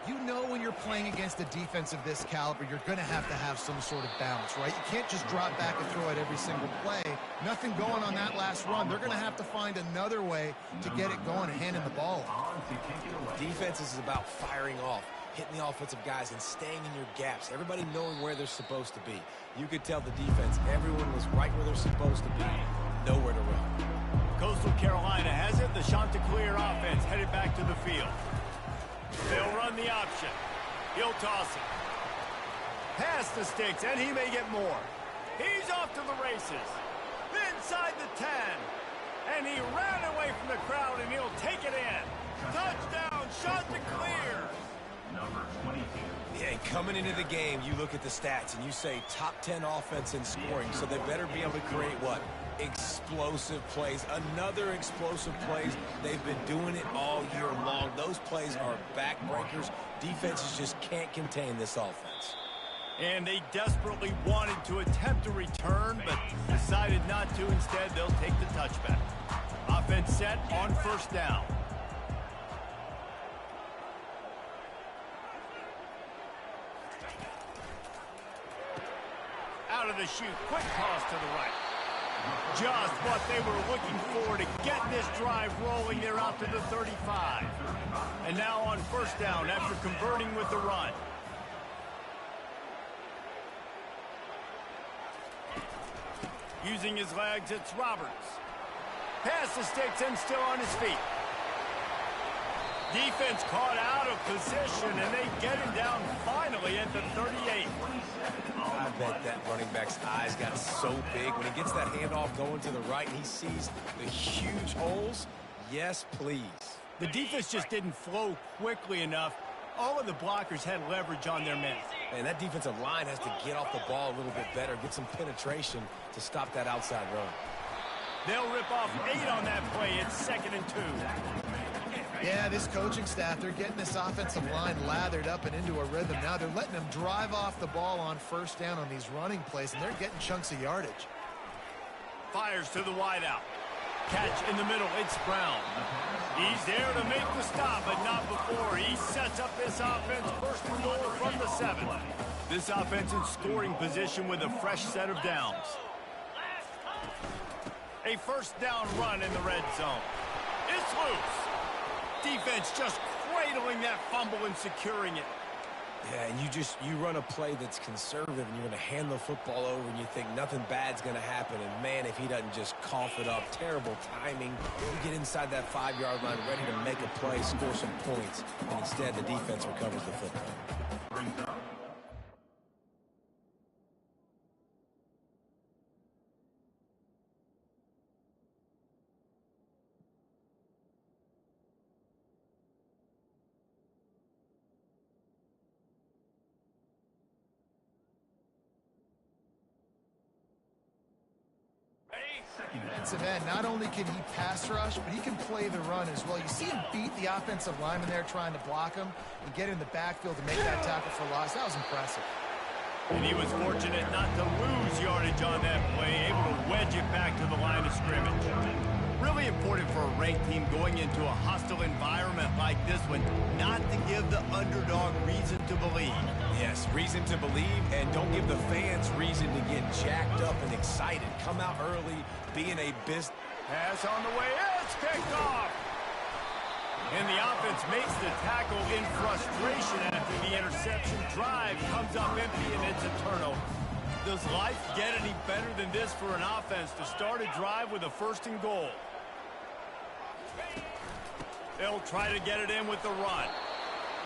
You know when you're playing against a defense of this caliber, you're going to have some sort of balance, right? You can't just drop back and throw it every single play. Nothing going on that last run. They're going to have to find another way to get it going and handing the ball off. Defense is about firing off, hitting the offensive guys and staying in your gaps. Everybody knowing where they're supposed to be. You could tell the defense, everyone was right where they're supposed to be. Nowhere to run. Coastal Carolina has it. The Chanticleer offense headed back to the field. They'll run the option. He'll toss it. Past the sticks, and he may get more. He's off to the races. Inside the 10. And he ran away from the crowd, and he'll take it in. Touchdown, Chanticleer. Number 22. Yeah, and coming into the game, you look at the stats, and you say top 10 offense in scoring, so they better be able to create what? Explosive plays. Another explosive plays. They've been doing it all year long. Those plays are backbreakers. Defenses just can't contain this offense. And they desperately wanted to attempt a return, but decided not to. Instead, they'll take the touchback. Offense set on first down. Out of the chute. Quick toss to the right. Just what they were looking for to get this drive rolling. They're out to the 35. And now on first down after converting with the run. Using his legs, it's Roberts. Past the sticks and still on his feet. Defense caught out of position, and they get him down finally at the 38. I bet that running back's eyes got so big when he gets that handoff going to the right and he sees the huge holes. Yes, please. The defense just didn't flow quickly enough. All of the blockers had leverage on their men. And that defensive line has to get off the ball a little bit better, get some penetration to stop that outside run. They'll rip off 8 on that play. It's 2nd and 2. Yeah, this coaching staff, they're getting this offensive line lathered up and into a rhythm. Now they're letting them drive off the ball on first down on these running plays, and they're getting chunks of yardage. Fires to the wideout. Catch in the middle. It's Brown. He's there to make the stop, but not before. He sets up this offense first and goal from the 7. This offense in scoring position with a fresh set of downs. A first down run in the red zone. It's loose. Defense just great handling that fumble and securing it. Yeah, and you run a play that's conservative, and you're going to hand the football over, and you think nothing bad's going to happen. And, man, if he doesn't just cough it up, terrible timing. You get inside that 5-yard line ready to make a play, score some points, and instead the defense recovers the football. Defensive end, not only can he pass rush, but he can play the run as well. You see him beat the offensive lineman there trying to block him and get in the backfield to make that tackle for loss. That was impressive. And he was fortunate not to lose yardage on that play, able to wedge it back to the line of scrimmage. Really important for a ranked team going into a hostile environment like this one, not to give the underdog reason to believe. Yes, reason to believe, and don't give the fans reason to get jacked up and excited. Come out early, being a business. Pass on the way, it's kicked off. And the offense makes the tackle in frustration after the interception. Drive comes up empty, and it's a turnover. Does life get any better than this for an offense to start a drive with a 1st and goal? They'll try to get it in with the run.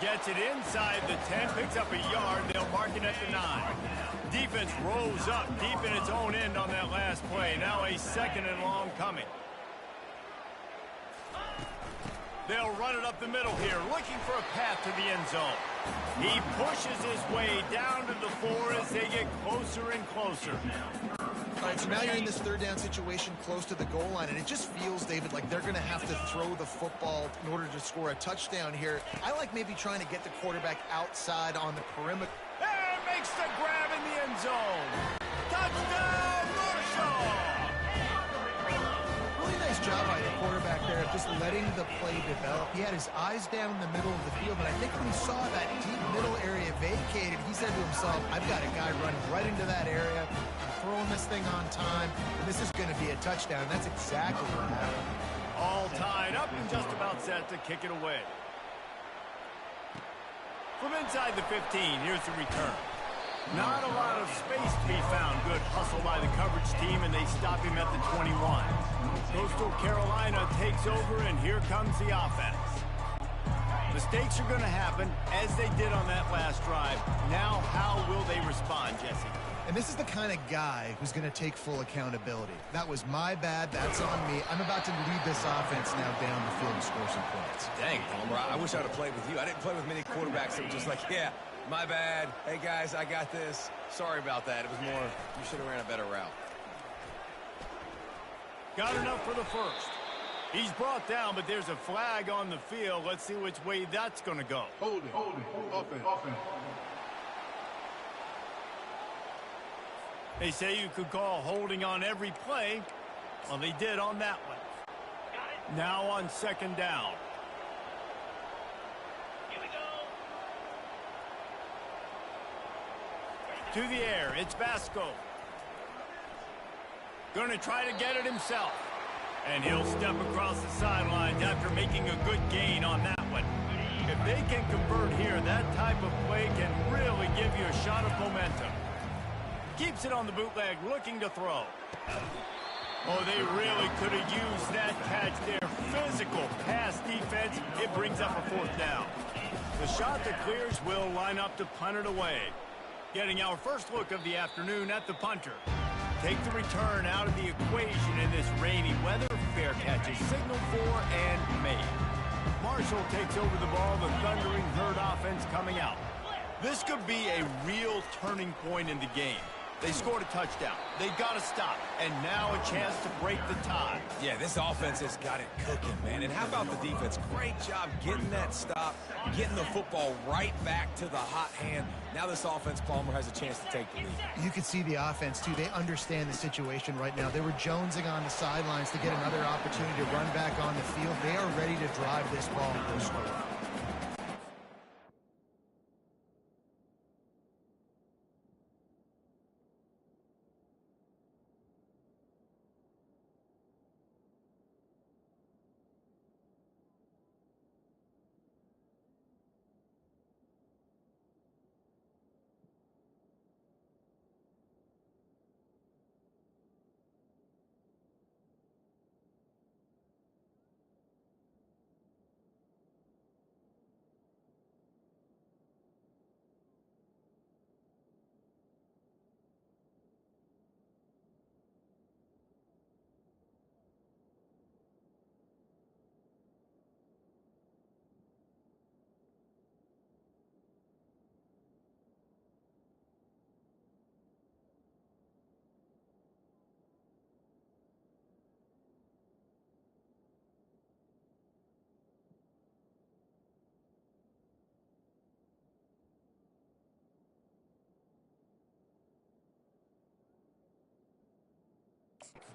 Gets it inside the 10, picks up a yard. They'll mark it at the 9. Defense rolls up deep in its own end on that last play. Now a 2nd and long coming. They'll run it up the middle here, looking for a path to the end zone. He pushes his way down to the 4 as they get closer and closer. All right, so now you're in this 3rd down situation close to the goal line, and it just feels, David, like they're going to have to throw the football in order to score a touchdown here. I like maybe trying to get the quarterback outside on the perimeter. And makes the grab in the end zone. Touchdown, Marshall! Really nice job by the quarterback there of just letting the play develop. He had his eyes down in the middle of the field, and I think when he saw that deep middle area vacated, he said to himself, I've got a guy running right into that area. Throwing this thing on time, and this is going to be a touchdown. That's exactly what happened. All tied up and just about set to kick it away. From inside the 15, here's the return. Not a lot of space to be found. Good hustle by the coverage team, and they stop him at the 21. Coastal Carolina takes over, and here comes the offense. Mistakes are going to happen, as they did on that last drive. Now, how will they respond, Jesse? And this is the kind of guy who's going to take full accountability. That was my bad. That's on me. I'm about to lead this offense now down the field and score some points. Dang, Palmer, I wish I'd have played with you. I didn't play with many quarterbacks that were just like, yeah, my bad. Hey, guys, I got this. Sorry about that. It was more, you should have ran a better route. Got enough for the 1st. He's brought down, but there's a flag on the field. Let's see which way that's going to go. Hold it. Offense. They say you could call holding on every play. Well, they did on that one. Now on 2nd down. Here we go. To the air, it's Vasco. Going to try to get it himself. And he'll step across the sidelines after making a good gain on that one. If they can convert here, that type of play can really give you a shot of momentum. Keeps it on the bootleg, looking to throw. Oh, they really could have used that catch there. Physical pass defense. It brings up a 4th down. The shot that clears will line up to punt it away. Getting our first look of the afternoon at the punter. Take the return out of the equation in this rainy weather. Fair catch is signaled for and made. Marshall takes over the ball. The Thundering Herd offense coming out. This could be a real turning point in the game. They scored a touchdown. They got to stop. And now a chance to break the tie. Yeah, this offense has got it cooking, man. And how about the defense? Great job getting that stop, getting the football right back to the hot hand. Now this offense, Palmer, has a chance to take the lead. You can see the offense, too. They understand the situation right now. They were jonesing on the sidelines to get another opportunity to run back on the field. They are ready to drive this ball and go score.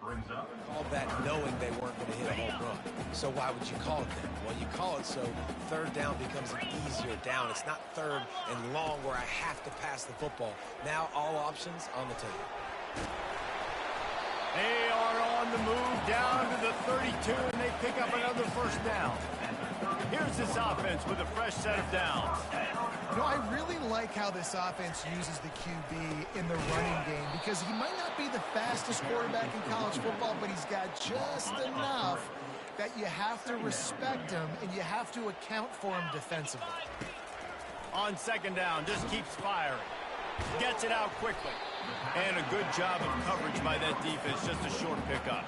Brings up. Called that knowing they weren't going to hit a home run. So why would you call it then? Well, you call it so third down becomes an easier down. It's not third and long where I have to pass the football. Now all options on the table. They are on the move down to the 32, and they pick up another first down. Here's this offense with a fresh set of downs. You know, I really like how this offense uses the QB in the running game because he might not be the fastest quarterback in college football, but he's got just enough that you have to respect him and you have to account for him defensively. On second down, just keeps firing. Gets it out quickly. And a good job of coverage by that defense, just a short pickup.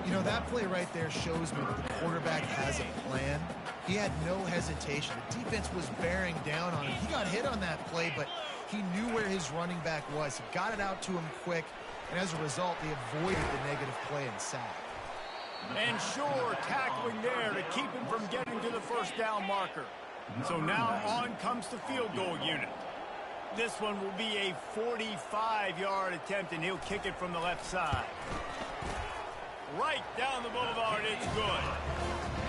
You know, that play right there shows me that the quarterback has a plan. He had no hesitation. The defense was bearing down on him. He got hit on that play, but he knew where his running back was. He got it out to him quick, and as a result, they avoided the negative play and sack. And sure, tackling there to keep him from getting to the first down marker. So now on comes the field goal unit. This one will be a 45-yard attempt, and he'll kick it from the left side. Right down the boulevard, it's good.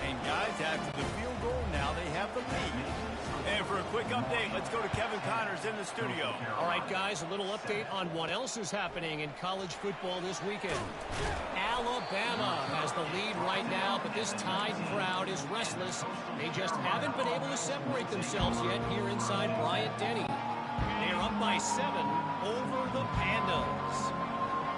And guys, after the field goal, now they have the lead. And for a quick update, let's go to Kevin Connors in the studio. All right, guys, a little update on what else is happening in college football this weekend. Alabama has the lead right now, but this Tide crowd is restless. They just haven't been able to separate themselves yet here inside Bryant-Denny. They're up by 7 over the Pandas.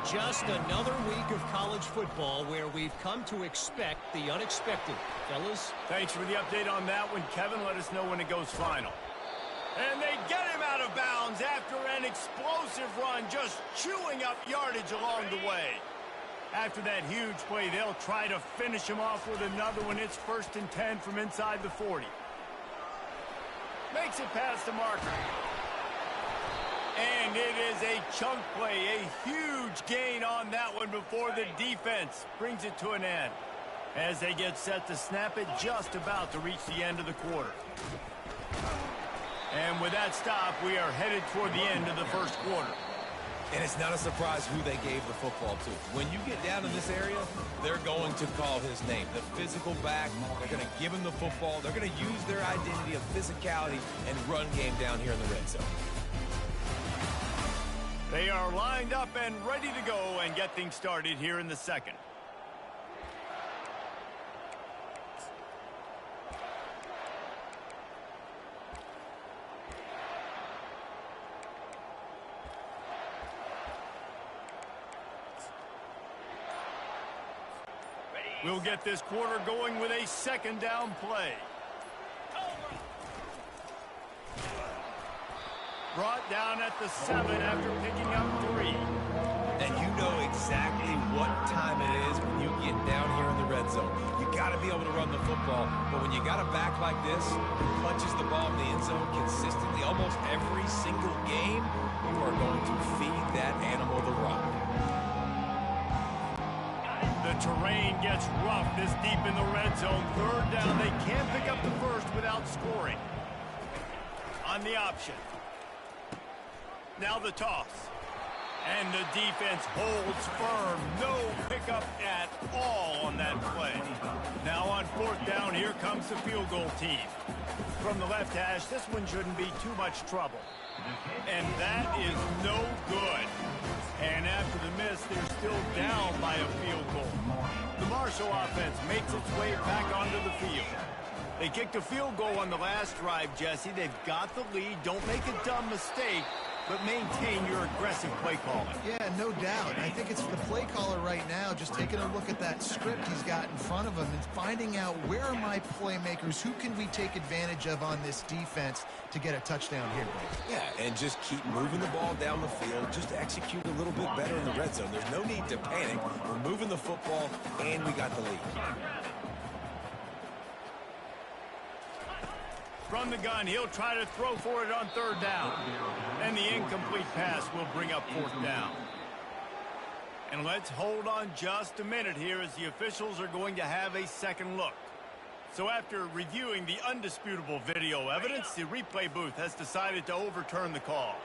Just another week of college football where we've come to expect the unexpected. Fellas? Thanks for the update on that one, Kevin. Let us know when it goes final. And they get him out of bounds after an explosive run, just chewing up yardage along the way. After that huge play, they'll try to finish him off with another one. It's 1st and 10 from inside the 40. Makes it past the marker. And it is a chunk play, a huge gain on that one before the defense brings it to an end. As they get set to snap it, just about to reach the end of the quarter. And with that stop, we are headed toward the end of the first quarter. And it's not a surprise who they gave the football to. When you get down in this area, they're going to call his name. The physical back, they're going to give him the football. They're going to use their identity of physicality and run game down here in the red zone. They are lined up and ready to go and get things started here in the second. We'll get this quarter going with a second down play. Brought down at the 7 after picking up 3. And you know exactly what time it is when you get down here in the red zone. You got to be able to run the football, but when you got a back like this who punches the ball in the end zone consistently almost every single game, you are going to feed that animal the rock. The terrain gets rough this deep in the red zone. Third down, they can't pick up the first without scoring. On the option. Now the toss. And the defense holds firm. No pickup at all on that play. Now on 4th down, here comes the field goal team. From the left hash, this one shouldn't be too much trouble. And that is no good. And after the miss, they're still down by a field goal. The Marshall offense makes its way back onto the field. They kicked a field goal on the last drive, Jesse. They've got the lead. Don't make a dumb mistake, but maintain your aggressive play calling. Yeah, no doubt. I think it's the play caller right now just taking a look at that script he's got in front of him and finding out where are my playmakers, who can we take advantage of on this defense to get a touchdown here, Blake. Yeah, and just keep moving the ball down the field. Just execute a little bit better in the red zone. There's no need to panic. We're moving the football, and we got the lead. From the gun, he'll try to throw for it on 3rd down. And the incomplete pass will bring up 4th down. And let's hold on just a minute here as the officials are going to have a second look. So after reviewing the undisputable video evidence, the replay booth has decided to overturn the call.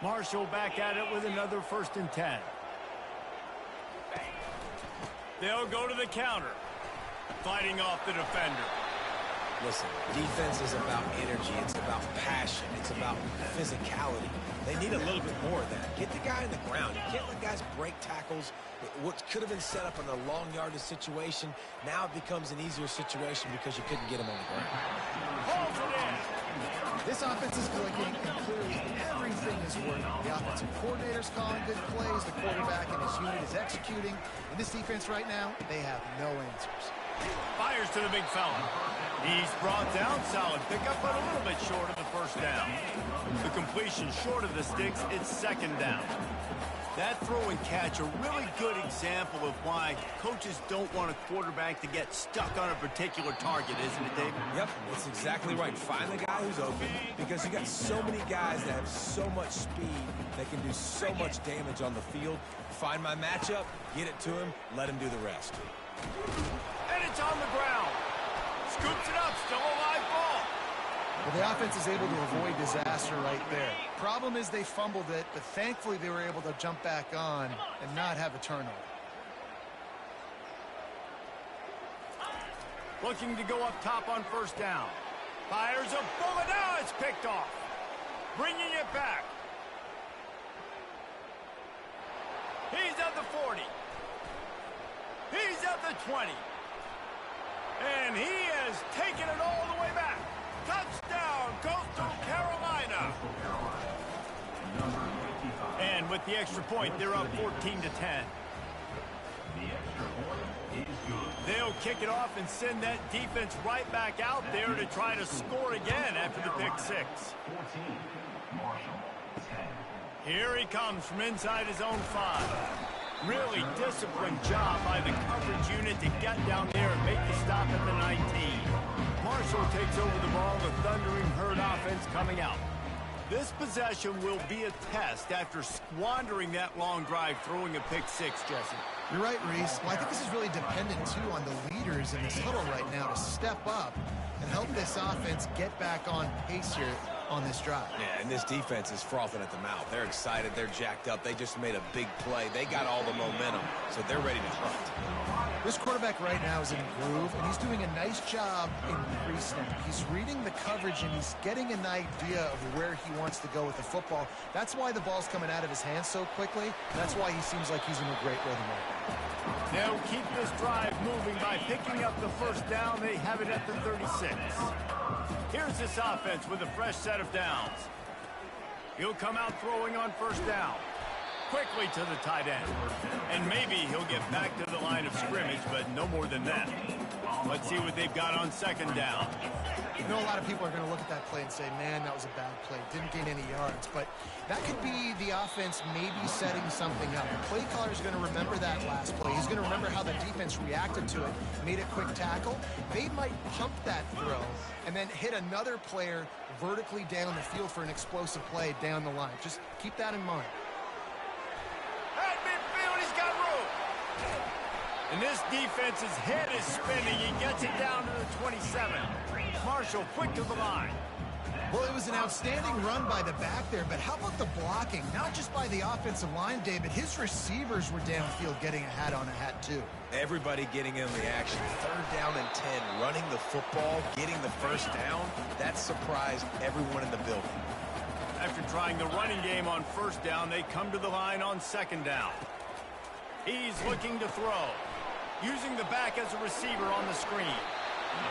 Marshall back at it with another 1st and 10. They'll go to the counter, fighting off the defender. Listen, defense is about energy. It's about passion. It's about physicality. They need a little bit more of that. Get the guy in the ground. You can't let guys break tackles. What could have been set up in a long yardage situation, now it becomes an easier situation because you couldn't get him on the ground. Holds it in. This offense is clicking, and clearly everything is working. The offensive coordinator's calling good plays. The quarterback and his unit is executing. And this defense right now, they have no answers. Fires to the big fella. He's brought down, solid pickup, but a little bit short of the first down. The completion short of the sticks, it's second down. That throw and catch, a really good example of why coaches don't want a quarterback to get stuck on a particular target, isn't it, David? Yep, that's exactly right. Find the guy who's open because you got so many guys that have so much speed that can do so much damage on the field. Find my matchup, get it to him, let him do the rest. And it's on the ground. Scoops it up, still a live ball. Well, the offense is able to avoid disaster right there. Problem is they fumbled it, but thankfully they were able to jump back on and not have a turnover. Looking to go up top on first down. Fires a bullet. Now it's picked off. Bringing it back. He's at the 40. He's at the 20. And he has taken it all the way back. Touchdown, Coastal Carolina. And with the extra point, they're up 14-10. They'll kick it off and send that defense right back out there to try to score again after the pick six. Here he comes from inside his own 5. Really disciplined job by the coverage unit to get down there and make the stop at the 19. Marshall takes over the ball, the Thundering Herd offense coming out. This possession will be a test after squandering that long drive, throwing a pick six, Jesse. You're right, Reese. Well, I think this is really dependent, too, on the leaders in this huddle right now to step up and help this offense get back on pace here on this drive. Yeah, and this defense is frothing at the mouth. They're excited. They're jacked up. They just made a big play. They got all the momentum, so they're ready to hunt. This quarterback right now is in a groove, and he's doing a nice job in pre-snap. He's reading the coverage, and he's getting an idea of where he wants to go with the football. That's why the ball's coming out of his hands so quickly. That's why he seems like he's in a great rhythm right now. They'll keep this drive moving by picking up the first down. They have it at the 36. Here's this offense with a fresh set of downs. He'll come out throwing on first down. Quickly to the tight end. And maybe he'll get back to the line of scrimmage, but no more than that. Let's see what they've got on second down. You know, a lot of people are going to look at that play and say, man, that was a bad play. Didn't gain any yards. But that could be the offense maybe setting something up. The play caller is going to remember that last play. He's going to remember how the defense reacted to it, made a quick tackle. They might pump that throw and then hit another player vertically down the field for an explosive play down the line. Just keep that in mind. At midfield, he's got room. And this defense's head is spinning. He gets it down to the 27. Marshall quick to the line. Well, it was an outstanding run by the back there, but how about the blocking? Not just by the offensive line, David. His receivers were downfield getting a hat on a hat, too. Everybody getting in the action. Third down and 10, running the football, getting the first down. That surprised everyone in the building. After trying the running game on first down, they come to the line on second down. He's looking to throw, using the back as a receiver on the screen.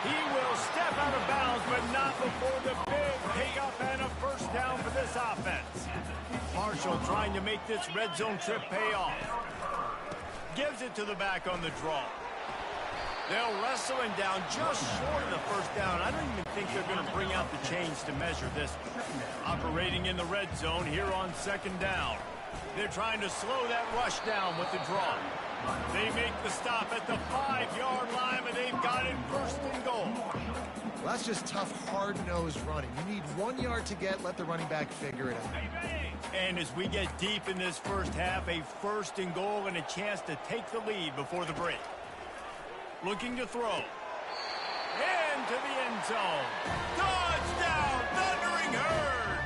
He will step out of bounds, but not before the big pickup and a first down for this offense. Marshall trying to make this red zone trip pay off. Gives it to the back on the draw. They'll wrestle him down just short of the first down. I don't even think they're going to bring out the chains to measure this one. Operating in the red zone here on second down. They're trying to slow that rush down with the draw. They make the stop at the 5-yard line, but they've got it first and goal. Well, that's just tough, hard-nosed running. You need 1 yard to get, let the running back figure it out. And as we get deep in this first half, a first and goal and a chance to take the lead before the break. Looking to throw. Into the end zone. Touchdown, Thundering Herd!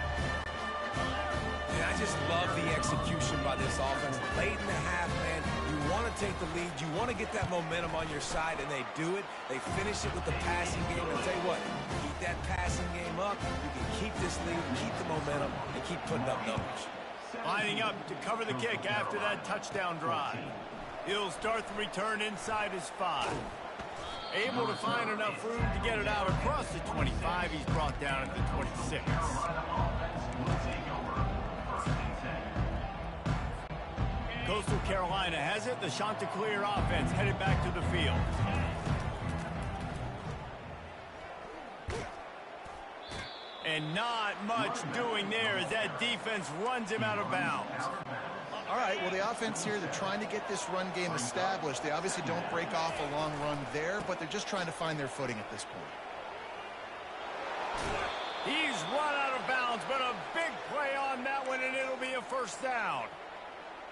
And I just love the execution by this offense. Late in the half, man, you want to take the lead. You want to get that momentum on your side, and they do it. They finish it with the passing game. And I'll tell you what, keep that passing game up. You can keep this lead, keep the momentum, and keep putting up numbers. Lining up to cover the kick after that touchdown drive. He'll start the return inside his 5. Able to find enough room to get it out across the 25. He's brought down at the 26. Coastal Carolina has it. The Chanticleer offense headed back to the field. And not much doing there as that defense runs him out of bounds. All right, well, the offense here, they're trying to get this run game established. They obviously don't break off a long run there, but they're just trying to find their footing at this point. He's run out of bounds, but a big play on that one, and it'll be a first down.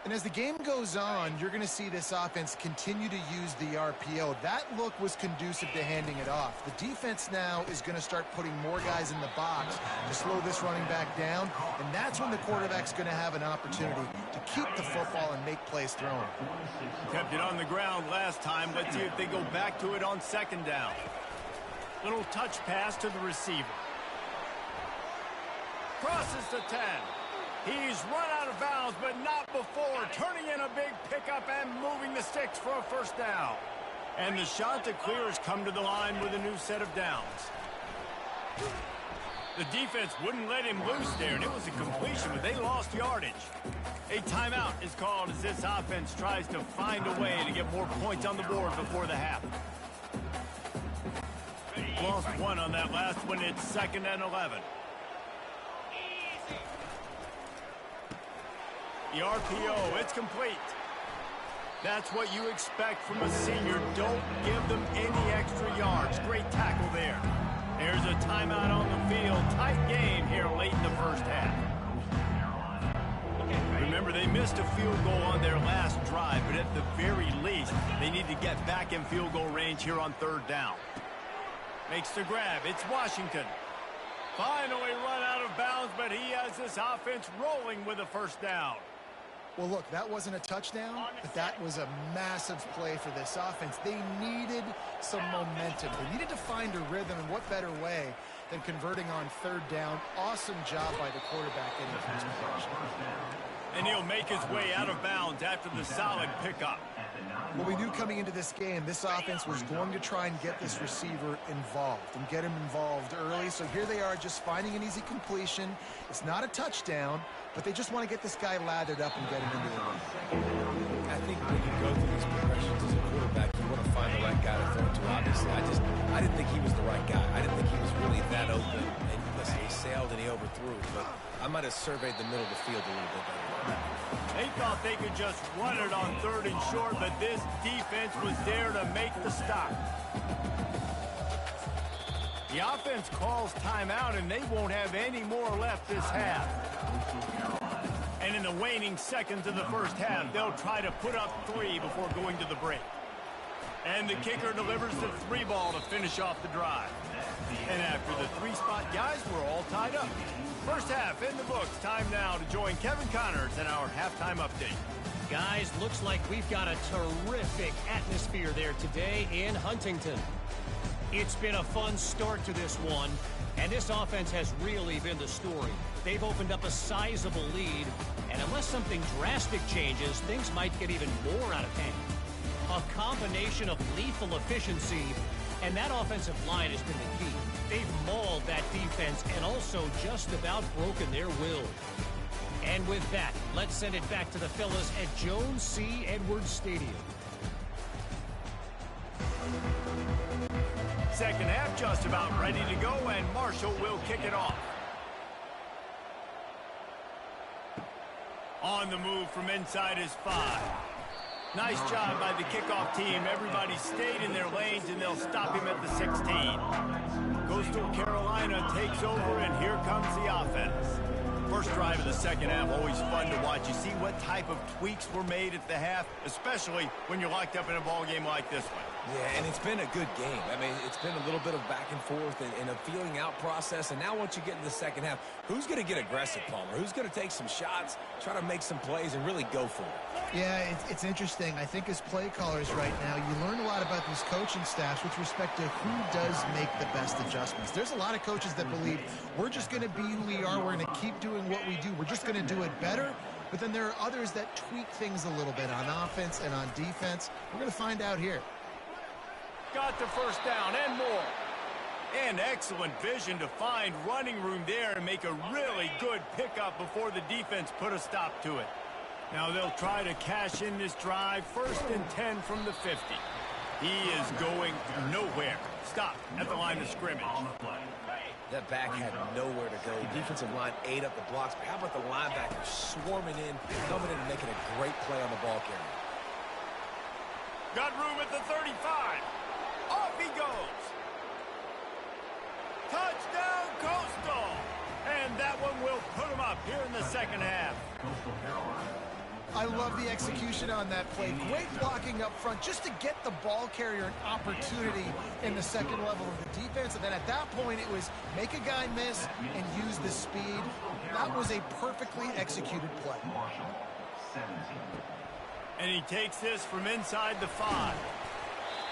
And as the game goes on, you're going to see this offense continue to use the RPO. That look was conducive to handing it off. The defense now is going to start putting more guys in the box to slow this running back down, and that's when the quarterback's going to have an opportunity to keep the football and make plays throwing. Kept it on the ground last time. Let's see if they go back to it on second down. Little touch pass to the receiver. Crosses to 10. He's run out of bounds, but not before turning in a big pickup and moving the sticks for a first down. And the Chanticleers come to the line with a new set of downs. The defense wouldn't let him loose there, and it was a completion, but they lost yardage. A timeout is called as this offense tries to find a way to get more points on the board before the half. Lost one on that last one. It's 2nd and 11. The RPO, it's complete. That's what you expect from a senior. Don't give them any extra yards. Great tackle there. There's a timeout on the field. Tight game here late in the first half. Remember, they missed a field goal on their last drive, but at the very least, they need to get back in field goal range here on 3rd down. Makes the grab. It's Washington. Finally run out of bounds, but he has this offense rolling with a first down. Well, look, that wasn't a touchdown, but that was a massive play for this offense. They needed some momentum. They needed to find a rhythm, and what better way than converting on 3rd down. Awesome job by the quarterback getting to this position. And he'll make his way out of bounds after the solid pickup. Well, we knew coming into this game, this offense was going to try and get this receiver involved and get him involved early. So here they are just finding an easy completion. It's not a touchdown, but they just want to get this guy lathered up and get him into the run. I think when you go through these progressions as a quarterback, you want to find the right guy to throw to. Obviously, I didn't think he was the right guy. I didn't think he was really that open. And listen, he sailed and he overthrew, but I might have surveyed the middle of the field a little bit better. They thought they could just run it on 3rd and short, but this defense was there to make the stop. The offense calls timeout, and they won't have any more left this half. And in the waning seconds of the first half, they'll try to put up 3 before going to the break. And the kicker delivers the 3 ball to finish off the drive. And after the 3-spot guys, we're all tied up. First half in the books. Time now to join Kevin Connors in our halftime update. Guys, looks like we've got a terrific atmosphere there today in Huntington. It's been a fun start to this one, and this offense has really been the story. They've opened up a sizable lead, and unless something drastic changes, things might get even more out of hand. A combination of lethal efficiency, and that offensive line has been the key. They've mauled that defense and also just about broken their will. And with that, let's send it back to the fellas at Jones C. Edwards Stadium. Second half just about ready to go, and Marshall will kick it off. On the move from inside his 5. Nice job by the kickoff team. Everybody stayed in their lanes, and they'll stop him at the 16. Coastal Carolina takes over, and here comes the offense. First drive of the second half, always fun to watch. You see what type of tweaks were made at the half, especially when you're locked up in a ball game like this one. Yeah, and it's been a good game. I mean, it's been a little bit of back and forth and a feeling out process. And now once you get in the second half, who's going to get aggressive, Palmer? Who's going to take some shots, try to make some plays, and really go for it? Yeah, it's interesting. I think as play callers right now, you learn a lot about these coaching staffs with respect to who does make the best adjustments. There's a lot of coaches that believe we're just going to be who we are. We're going to keep doing what we do. We're just going to do it better. But then there are others that tweak things a little bit on offense and on defense. We're going to find out here. Got the first down and more. And excellent vision to find running room there and make a really good pickup before the defense put a stop to it. Now they'll try to cash in this drive. 1st and 10 from the 50. He is going nowhere. Stop at the line of scrimmage. That back had nowhere to go. The defensive line ate up the blocks. But how about the linebacker swarming in, coming in and making a great play on the ball carrier? Got room at the 35. Off he goes. Touchdown, Coastal. And that one will put him up here in the second half. I love the execution on that play. Great blocking up front just to get the ball carrier an opportunity in the second level of the defense. And then at that point, it was make a guy miss and use the speed. That was a perfectly executed play. And he takes this from inside the 5.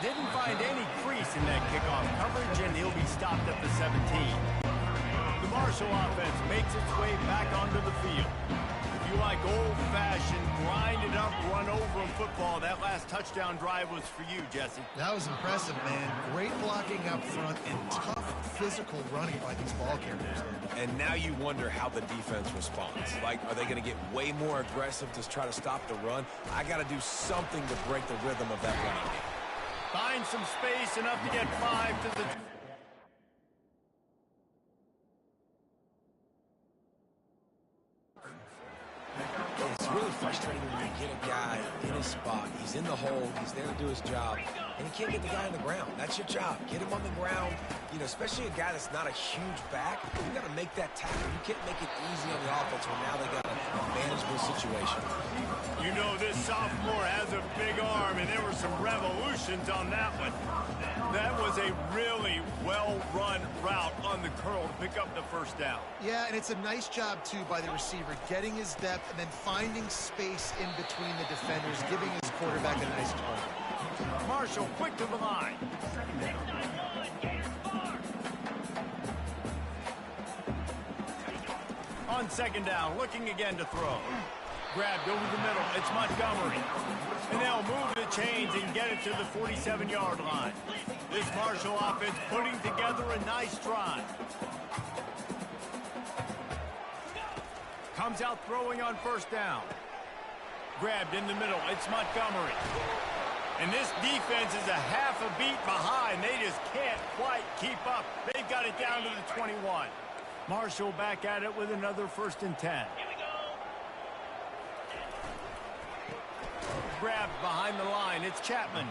Didn't find any crease in that kickoff coverage, and he'll be stopped at the 17. The Marshall offense makes its way back onto the field. If you like old-fashioned, grind-it-up, run-over football, that last touchdown drive was for you, Jesse. That was impressive, man. Great blocking up front and tough physical running by these ball carriers. And now you wonder how the defense responds. Like, are they going to get way more aggressive to try to stop the run? I got to do something to break the rhythm of that running game. Find some space enough to get 5 to the... It's really frustrating when you get a guy in his spot. He's in the hole. He's there to do his job. And you can't get the guy on the ground. That's your job. Get him on the ground. You know, especially a guy that's not a huge back. You got to make that tackle. You can't make it easy on the offense when now they got a manageable situation. You know this sophomore has a big arm, and there were some revolutions on that one. That was a really well-run route on the curl to pick up the first down. Yeah, and it's a nice job, too, by the receiver, getting his depth and then finding space in between the defenders, giving his quarterback a nice target. Marshall quick to the line. On second down, looking again to throw. Grabbed over the middle. It's Montgomery. And they'll move the chains and get it to the 47-yard line. This Marshall offense putting together a nice drive. Comes out throwing on first down. Grabbed in the middle. It's Montgomery. And this defense is a half a beat behind. They just can't quite keep up. They've got it down to the 21. Marshall back at it with another 1st and 10. Grabbed behind the line. It's Chapman.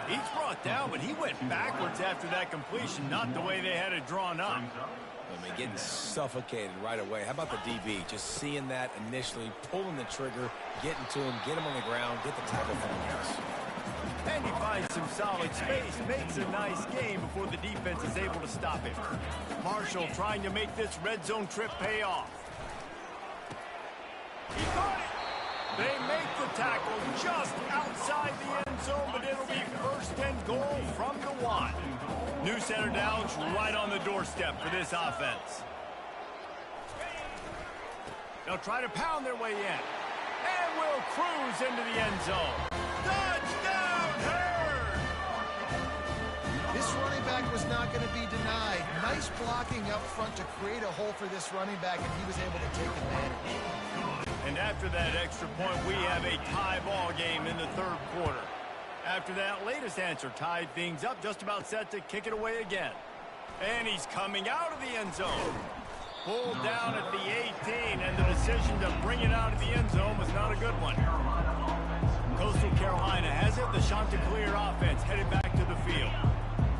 He's brought down, but he went backwards after that completion, not the way they had it drawn up. I mean, getting suffocated right away. How about the DB? Just seeing that initially, pulling the trigger, getting to him, get him on the ground, get the tackle from the house. And he finds some solid space, makes a nice game before the defense is able to stop him. Marshall trying to make this red zone trip pay off. He got it! They make the tackle just outside the end zone, but it'll be 1st and goal from the 1. New center downs right on the doorstep for this offense. They'll try to pound their way in. And will cruise into the end zone. Touchdown, Herd! This running back was not going to be denied. Nice blocking up front to create a hole for this running back, and he was able to take advantage. And after that extra point, we have a tie ball game in the 3rd quarter. After that latest answer tied things up, just about set to kick it away again. And he's coming out of the end zone. Pulled down at the 18, and the decision to bring it out of the end zone was not a good one. Coastal Carolina has it. The Chanticleer offense headed back to the field.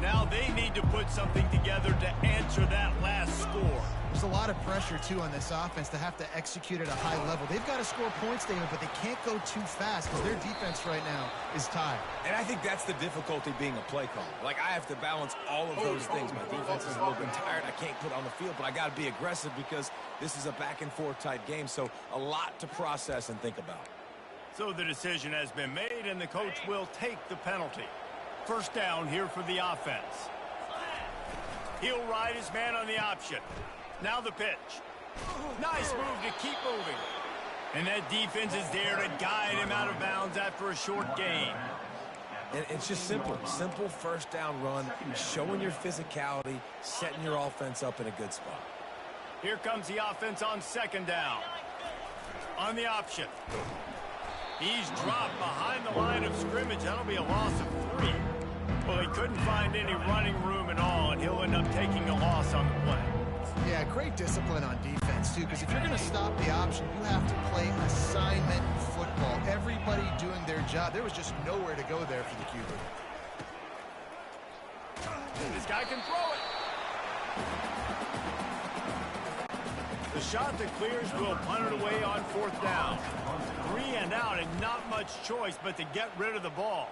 Now they need to put something together to answer that last score. There's a lot of pressure, too, on this offense to have to execute at a high level. They've got to score points, David, but they can't go too fast because their defense right now is tired. And I think that's the difficulty being a play caller. Like, I have to balance all of those things. My defense is a little bit tired. I can't put on the field, but I got to be aggressive because this is a back-and-forth type game, so a lot to process and think about. So the decision has been made, and the coach will take the penalty. First down here for the offense. He'll ride his man on the option. Now the pitch. Nice move to keep moving. And that defense is there to guide him out of bounds after a short gain. And it's just simple. Simple first down run, showing your physicality, setting your offense up in a good spot. Here comes the offense on second down. On the option. He's dropped behind the line of scrimmage. That'll be a loss of 3. Well, he couldn't find any running room at all, and he'll end up taking a loss on the play. Yeah, great discipline on defense, too, because if you're going to stop the option, you have to play assignment football. Everybody doing their job. There was just nowhere to go there for the QB. This guy can throw it. The shot that clears will punt it away on fourth down. 3 and out, and not much choice but to get rid of the ball.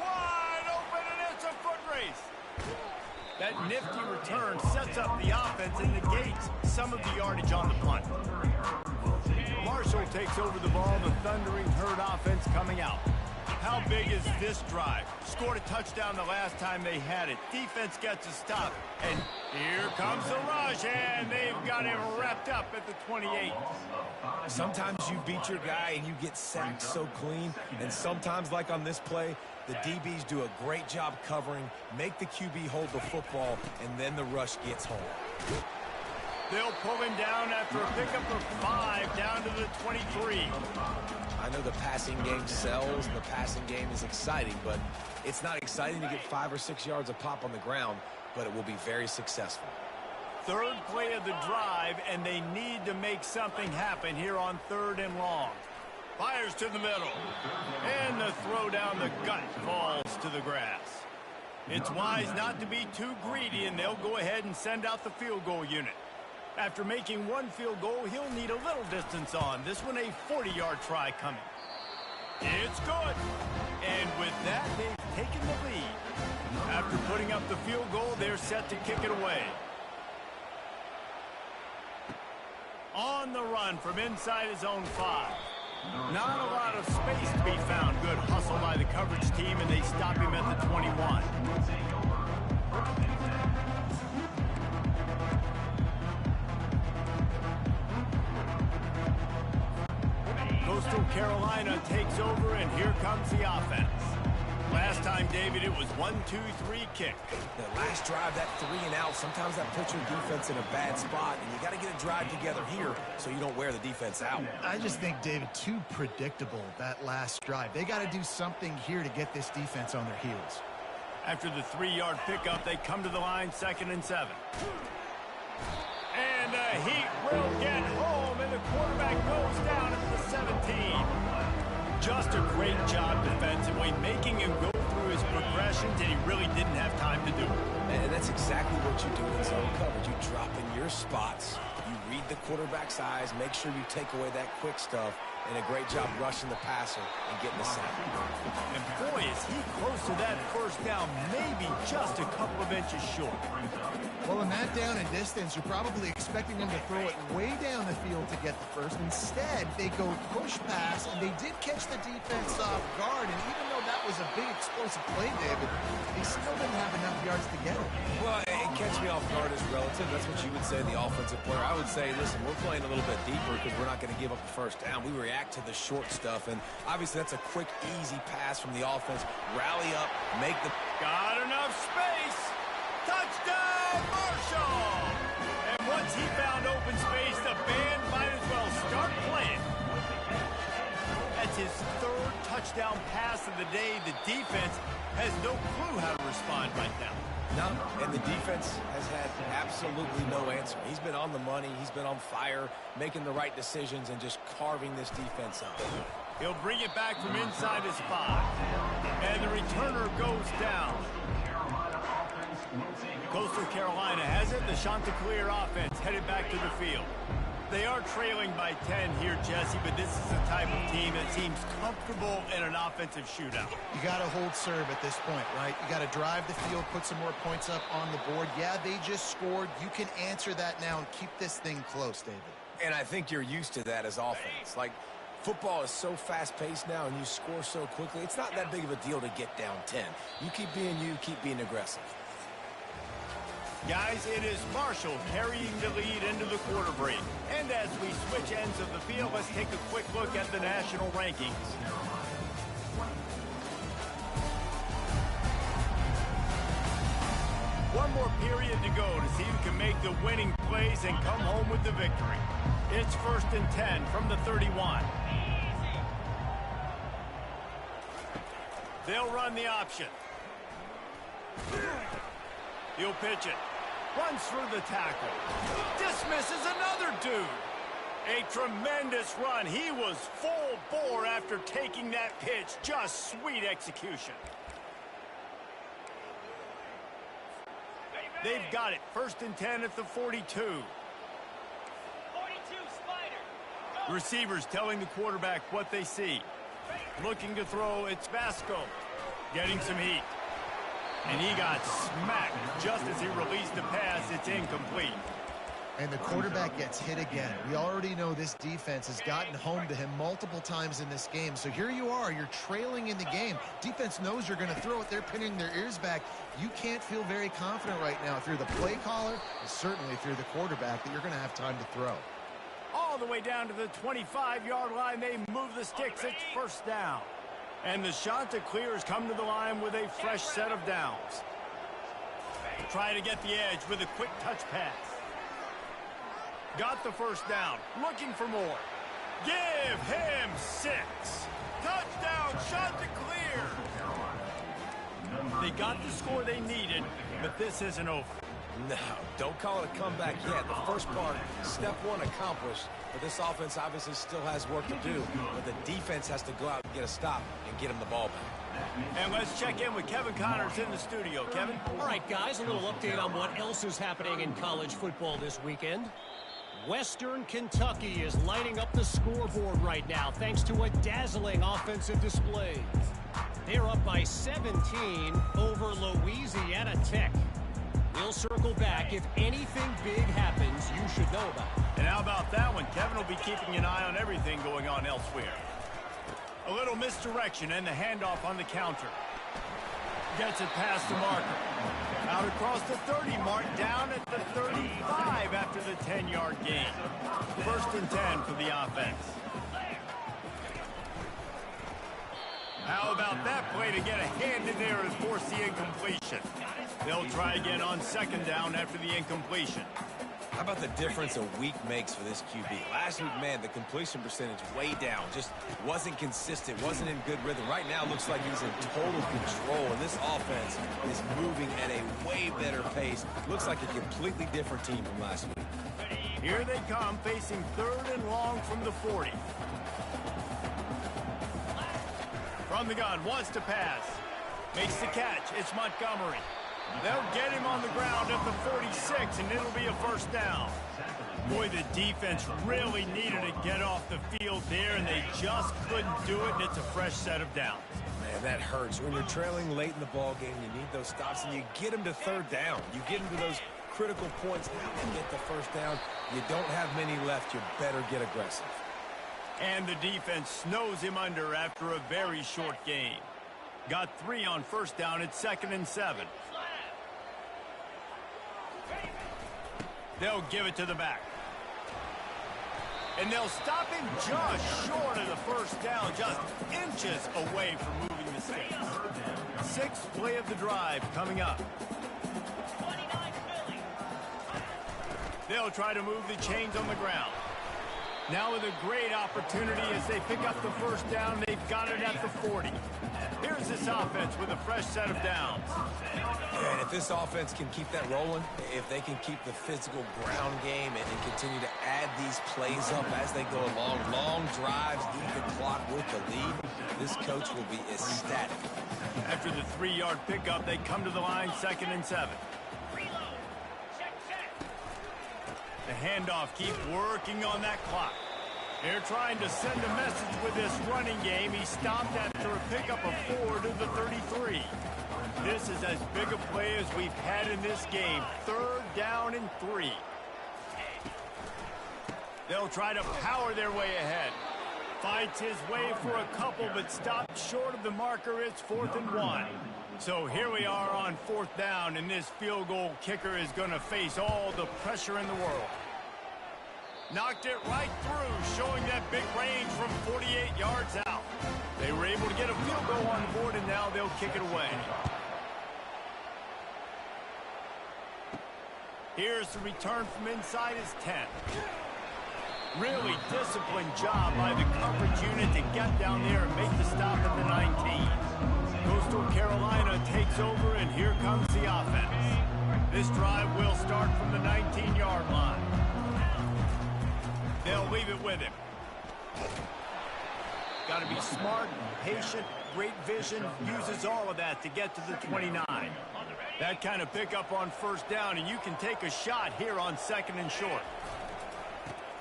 Wide open, and it's a foot race. That nifty return sets up the offense and negates some of the yardage on the punt. Marshall takes over the ball, the Thundering Herd offense coming out. How big is this drive? Scored a touchdown the last time they had it. Defense gets a stop, and here comes the rush, and they've got him wrapped up at the 28. Sometimes you beat your guy and you get sacked so clean, and sometimes, like on this play, the DBs do a great job covering, make the QB hold the football, and then the rush gets home. They'll pull him down after a pickup of 5 down to the 23. I know the passing game sells and the passing game is exciting, but it's not exciting to get 5 or 6 yards of pop on the ground, but it will be very successful. Third play of the drive, and they need to make something happen here on 3rd and long. Fires to the middle, and the throw down the gut falls to the grass. It's wise not to be too greedy, and they'll go ahead and send out the field goal unit. After making 1 field goal, he'll need a little distance on. This one a 40-yard try coming. It's good. And with that, they've taken the lead. After putting up the field goal, they're set to kick it away. On the run from inside his own 5. Not a lot of space to be found. Good hustle by the coverage team, and they stop him at the 21. Coastal Carolina takes over, and here comes the offense. Last time, David, it was 1-2-3 kick. The last drive, that 3 and out, sometimes that puts your defense in a bad spot, and you got to get a drive together here so you don't wear the defense out. I just think, David, too predictable, that last drive. They got to do something here to get this defense on their heels. After the 3-yard pickup, they come to the line, 2nd and 7. And the Heat will get home, and the quarterback goes down at the 17. Just a great job defensively, making him go through his progressions, and he really didn't have time to do it. And that's exactly what you do in zone coverage. You drop in your spots, you read the quarterback's eyes, make sure you take away that quick stuff, and a great job rushing the passer and getting the sack. And boy, is he close to that first down, maybe just a couple of inches short. Well, in that down and distance, you're probably expecting them to throw it way down the field to get the first. Instead, they go push pass, and they did catch the defense off guard. And even though that was a big explosive play, David, they still didn't have enough yards to get it. Well, and catch me off guard is relative. That's what you would say, the offensive player. I would say, listen, we're playing a little bit deeper because we're not going to give up the first down. We react to the short stuff, and obviously that's a quick, easy pass from the offense. Rally up, make the... Got enough space. Touchdown, Marshall! And once he found open space, the band might as well start playing. That's his 3rd touchdown pass of the day. The defense has no clue how to respond right now. No, and the defense has had absolutely no answer. He's been on the money. He's been on fire, making the right decisions and just carving this defense up. He'll bring it back from inside his 5. And the returner goes down. Carolina offense once again. Coastal Carolina has it. The Chanticleer offense headed back to the field. They are trailing by 10 here, Jesse, but this is the type of team that seems comfortable in an offensive shootout. You got to hold serve at this point, right? You got to drive the field, put some more points up on the board. Yeah, they just scored. You can answer that now and keep this thing close, David. And I think you're used to that as offense. Like, football is so fast-paced now and you score so quickly, it's not that big of a deal to get down 10. You keep being you, keep being aggressive. Guys, it is Marshall carrying the lead into the quarter break. And as we switch ends of the field, let's take a quick look at the national rankings. One more period to go to see who can make the winning plays and come home with the victory. It's 1st and 10 from the 31. They'll run the option. He'll pitch it. Runs through the tackle. Dismisses another dude. A tremendous run. He was full bore after taking that pitch. Just sweet execution. They've got it. 1st and 10 at the 42. 42, Spider. Receivers telling the quarterback what they see. Looking to throw, it's Vasco. Getting some heat. And he got smacked just as he released the pass. It's incomplete. And the quarterback gets hit again. We already know this defense has gotten home to him multiple times in this game. So here you are. You're trailing in the game. Defense knows you're going to throw it. They're pinning their ears back. You can't feel very confident right now if you're the play caller, and certainly if you're the quarterback, that you're going to have time to throw. All the way down to the 25-yard line. They move the sticks. It's 1st down. And the Chanticleers come to the line with a fresh set of downs. Try to get the edge with a quick touch pass. Got the 1st down. Looking for more. Give him 6. Touchdown, Chanticleer. They got the score they needed, but this isn't over. No, don't call it a comeback yet. The first part, step 1 accomplished. But this offense obviously still has work to do. But the defense has to go out and get a stop and get him the ball back. And let's check in with Kevin Connors in the studio. Kevin? All right, guys, a little update on what else is happening in college football this weekend. Western Kentucky is lighting up the scoreboard right now thanks to a dazzling offensive display. They're up by 17 over Louisiana Tech. We'll circle back. If anything big happens, you should know about it. And how about that one? Kevin will be keeping an eye on everything going on elsewhere. A little misdirection and the handoff on the counter. Gets it past the marker. Out across the 30 mark, down at the 35 after the 10-yard gain. 1st and 10 for the offense. How about that play to get a hand in there and force the incompletion? They'll try again on 2nd down after the incompletion. How about the difference a week makes for this QB? Last week, man, the completion percentage way down. Just wasn't consistent, wasn't in good rhythm. Right now, looks like he's in total control, and this offense is moving at a way better pace. Looks like a completely different team from last week. Here they come, facing 3rd and long from the 40. From the gun, wants to pass. Makes the catch. It's Montgomery. They'll get him on the ground at the 46, and it'll be a 1st down. Boy, the defense really needed to get off the field there, and they just couldn't do it, and it's a fresh set of downs. Man, that hurts. When you're trailing late in the ball game, you need those stops, and you get them to 3rd down. You get them to those critical points and get the 1st down. You don't have many left. You better get aggressive. And the defense snows him under after a very short game. Got 3 on 1st down at 2nd and 7. They'll give it to the back. And they'll stop him just short of the 1st down, just inches away from moving the sticks. 6th play of the drive coming up. They'll try to move the chains on the ground. Now with a great opportunity as they pick up the 1st down, they've got it at the 40. Here's this offense with a fresh set of downs. Yeah, and if this offense can keep that rolling, if they can keep the physical ground game and continue to add these plays up as they go along, long drives, eat the clock with the lead, this coach will be ecstatic. After the 3-yard pickup, they come to the line 2nd and 7. The handoff keeps working on that clock. They're trying to send a message with this running game. He stopped after a pickup of 4 to the 33. This is as big a play as we've had in this game. 3rd down and 3. They'll try to power their way ahead. Fights his way for a couple, but stops short of the marker. It's 4th and 1. So here we are on 4th down, and this field goal kicker is going to face all the pressure in the world. Knocked it right through, showing that big range from 48 yards out. They were able to get a field goal on the board, and now they'll kick it away. Here's the return from inside his 10. Really disciplined job by the coverage unit to get down there and make the stop at the 19. Coastal Carolina takes over, and here comes the offense. This drive will start from the 19-yard line. They'll leave it with him. Got to be smart, patient, great vision, uses all of that to get to the 29. That kind of pickup on 1st down, and you can take a shot here on 2nd and short.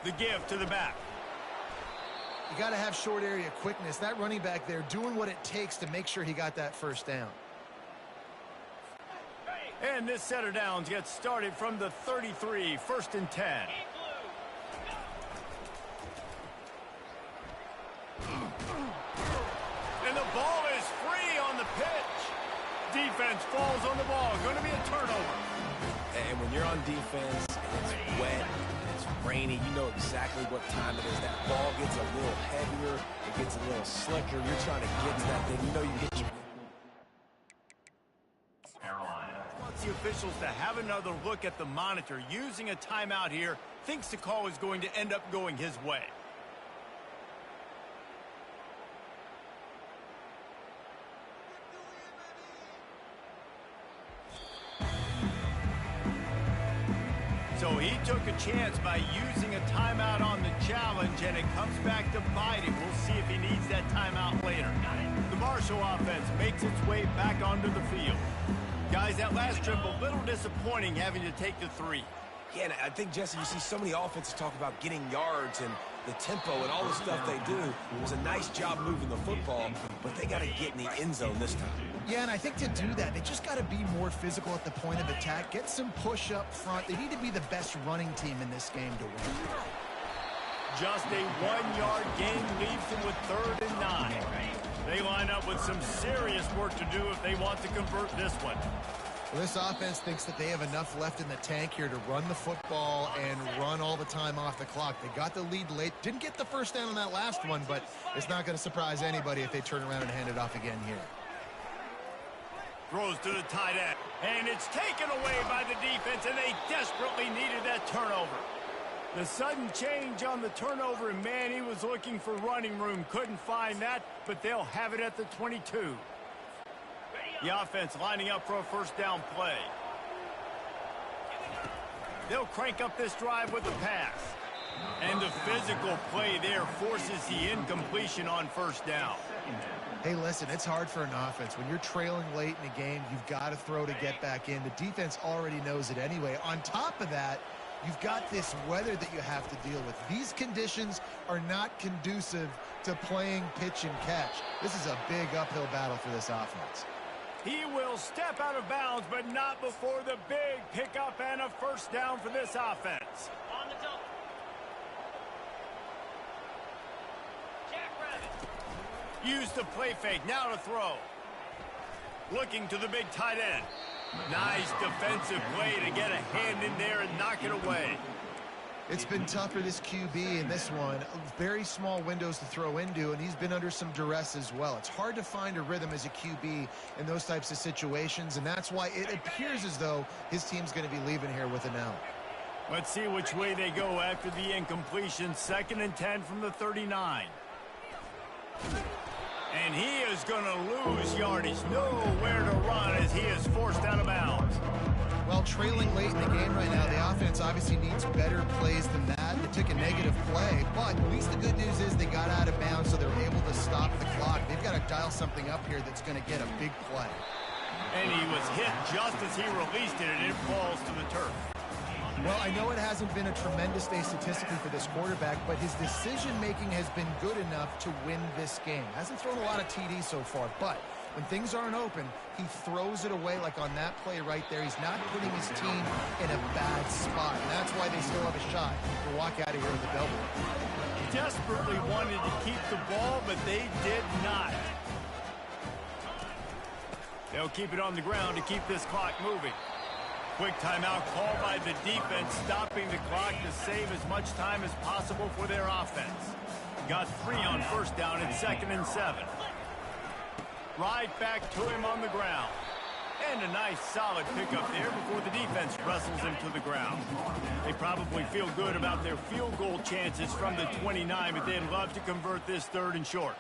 The give to the back. You got to have short area quickness. That running back there doing what it takes to make sure he got that 1st down. And this set of downs gets started from the 33, 1st and 10. And the ball is free on the pitch. Defense falls on the ball. Going to be a turnover. And when you're on defense, and it's wet, it's rainy, you know exactly what time it is. That ball gets a little heavier, it gets a little slicker. You're trying to get to that thing. You know you get your... Wants the officials to have another look at the monitor. Using a timeout here, thinks the call is going to end up going his way. So he took a chance by using a timeout on the challenge, and it comes back to bite him. We'll see if he needs that timeout later. The Marshall offense makes its way back onto the field. Guys, that last trip, a little disappointing having to take the 3. Yeah, and I think, Jesse, you see so many offenses talk about getting yards and the tempo and all the stuff they do. It was a nice job moving the football, but they got to get in the end zone this time. Yeah, and I think to do that, they just got to be more physical at the point of attack, get some push up front. They need to be the best running team in this game to win. Just a 1-yard gain leaves them with 3rd and 9. They line up with some serious work to do if they want to convert this one. Well, this offense thinks that they have enough left in the tank here to run the football and run all the time off the clock. They got the lead late. Didn't get the 1st down on that last one, but it's not going to surprise anybody if they turn around and hand it off again here. Throws to the tight end. And it's taken away by the defense, and they desperately needed that turnover. The sudden change on the turnover, and man, he was looking for running room. Couldn't find that, but they'll have it at the 22. The offense lining up for a 1st down play. They'll crank up this drive with a pass. And the physical play there forces the incompletion on 1st down. Hey, listen, it's hard for an offense. When you're trailing late in a game, you've got to throw to get back in. The defense already knows it anyway. On top of that, you've got this weather that you have to deal with. These conditions are not conducive to playing pitch and catch. This is a big uphill battle for this offense. He will step out of bounds, but not before the big pickup and a 1st down for this offense. On the double. Use the play fake, now to throw. Looking to the big tight end. Nice defensive play to get a hand in there and knock it away. It's been tough for this QB in this one. Very small windows to throw into, and he's been under some duress as well. It's hard to find a rhythm as a QB in those types of situations, and that's why it appears as though his team's going to be leaving here with an L. Let's see which way they go after the incompletion. 2nd and 10 from the 39. And he is going to lose yardage. Nowhere to run as he is forced out of bounds. Well, trailing late in the game right now, the offense obviously needs better plays than that. They took a negative play, but at least the good news is they got out of bounds, so they're able to stop the clock. They've got to dial something up here that's going to get a big play. And he was hit just as he released it, and it falls to the turf. Well, I know it hasn't been a tremendous day statistically for this quarterback, but his decision-making has been good enough to win this game. Hasn't thrown a lot of TDs so far, but when things aren't open, he throws it away like on that play right there. He's not putting his team in a bad spot, and that's why they still have a shot to walk out of here with a W. Desperately wanted to keep the ball, but they did not. They'll keep it on the ground to keep this clock moving. Quick timeout called by the defense, stopping the clock to save as much time as possible for their offense. Got 3 on first down and 2nd and 7. Right back to him on the ground. And a nice solid pickup there before the defense wrestles him to the ground. They probably feel good about their field goal chances from the 29, but they'd love to convert this 3rd and short.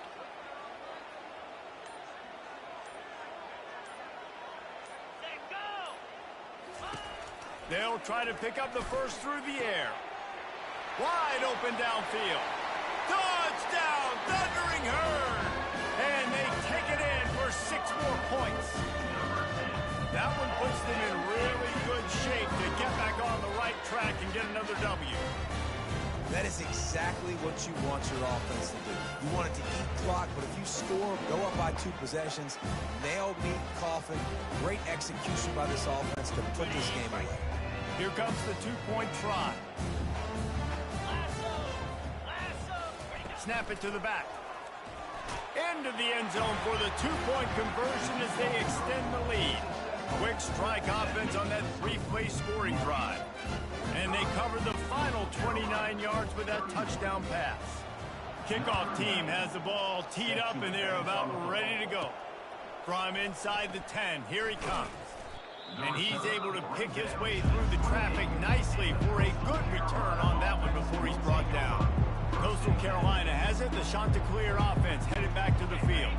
They'll try to pick up the first through the air. Wide open downfield. Touchdown, Thundering Herd! And they take it in for 6 more points. That one puts them in really good shape to get back on the right track and get another W. That is exactly what you want your offense to do. You want it to eat clock, but if you score, go up by 2 possessions, nail, meet, coffin, great execution by this offense to put this game away. Here comes the 2-point try. Snap it to the back. Into the end zone for the 2-point conversion as they extend the lead. Quick strike offense on that 3-play scoring drive. And they cover the final 29 yards with that touchdown pass. Kickoff team has the ball teed up and they're about ready to go. From inside the 10, here he comes. And he's able to pick his way through the traffic nicely for a good return on that one before he's brought down. Coastal Carolina has it. The Chanticleer offense headed back to the field.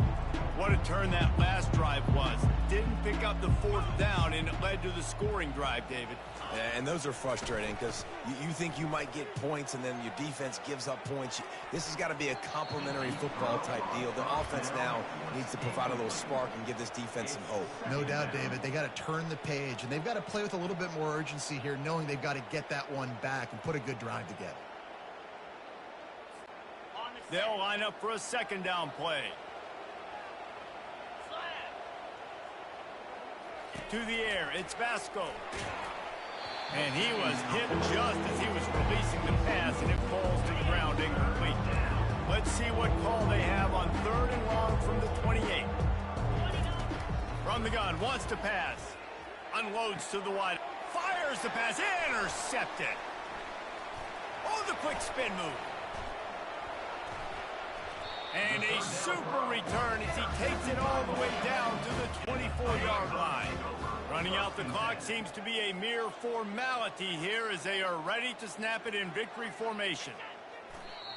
What a turn that last drive was. Didn't pick up the 4th down, and it led to the scoring drive, David. Yeah, and those are frustrating because you think you might get points and then your defense gives up points. This has got to be a complementary football type deal. The offense now needs to provide a little spark and give this defense some hope. No doubt, David. They got to turn the page, and they've got to play with a little bit more urgency here, knowing they've got to get that one back and put a good drive together. They'll line up for a 2nd down play. To the air, it's Vasco. And he was hit just as he was releasing the pass, and it falls to the ground incomplete. Let's see what call they have on 3rd and long from the 28. From the gun, wants to pass. Unloads to the wide. Fires the pass, intercepted. Oh, the quick spin move. And a super return as he takes it all the way down to the 24-yard line. Running out the clock seems to be a mere formality here as they are ready to snap it in victory formation.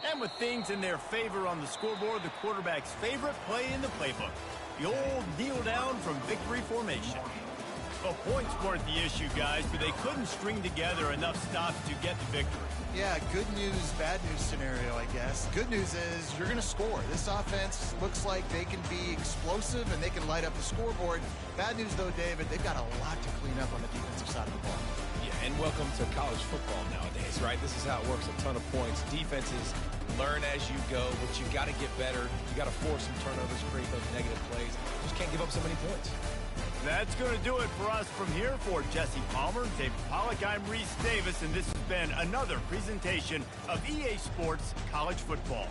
And with things in their favor on the scoreboard, the quarterback's favorite play in the playbook, the old kneel down from victory formation. Well, points weren't the issue, guys, but they couldn't string together enough stops to get the victory. Yeah, good news, bad news scenario, I guess. Good news is you're going to score. This offense looks like they can be explosive and they can light up the scoreboard. Bad news, though, David, they've got a lot to clean up on the defensive side of the ball. Yeah, and welcome to college football nowadays, right? This is how it works, a ton of points. Defenses learn as you go, but you got to get better. You got to force some turnovers, create those negative plays. Just can't give up so many points. That's going to do it for us from here. For Jesse Palmer, David Pollack, I'm Reese Davis, and this has been another presentation of EA Sports College Football.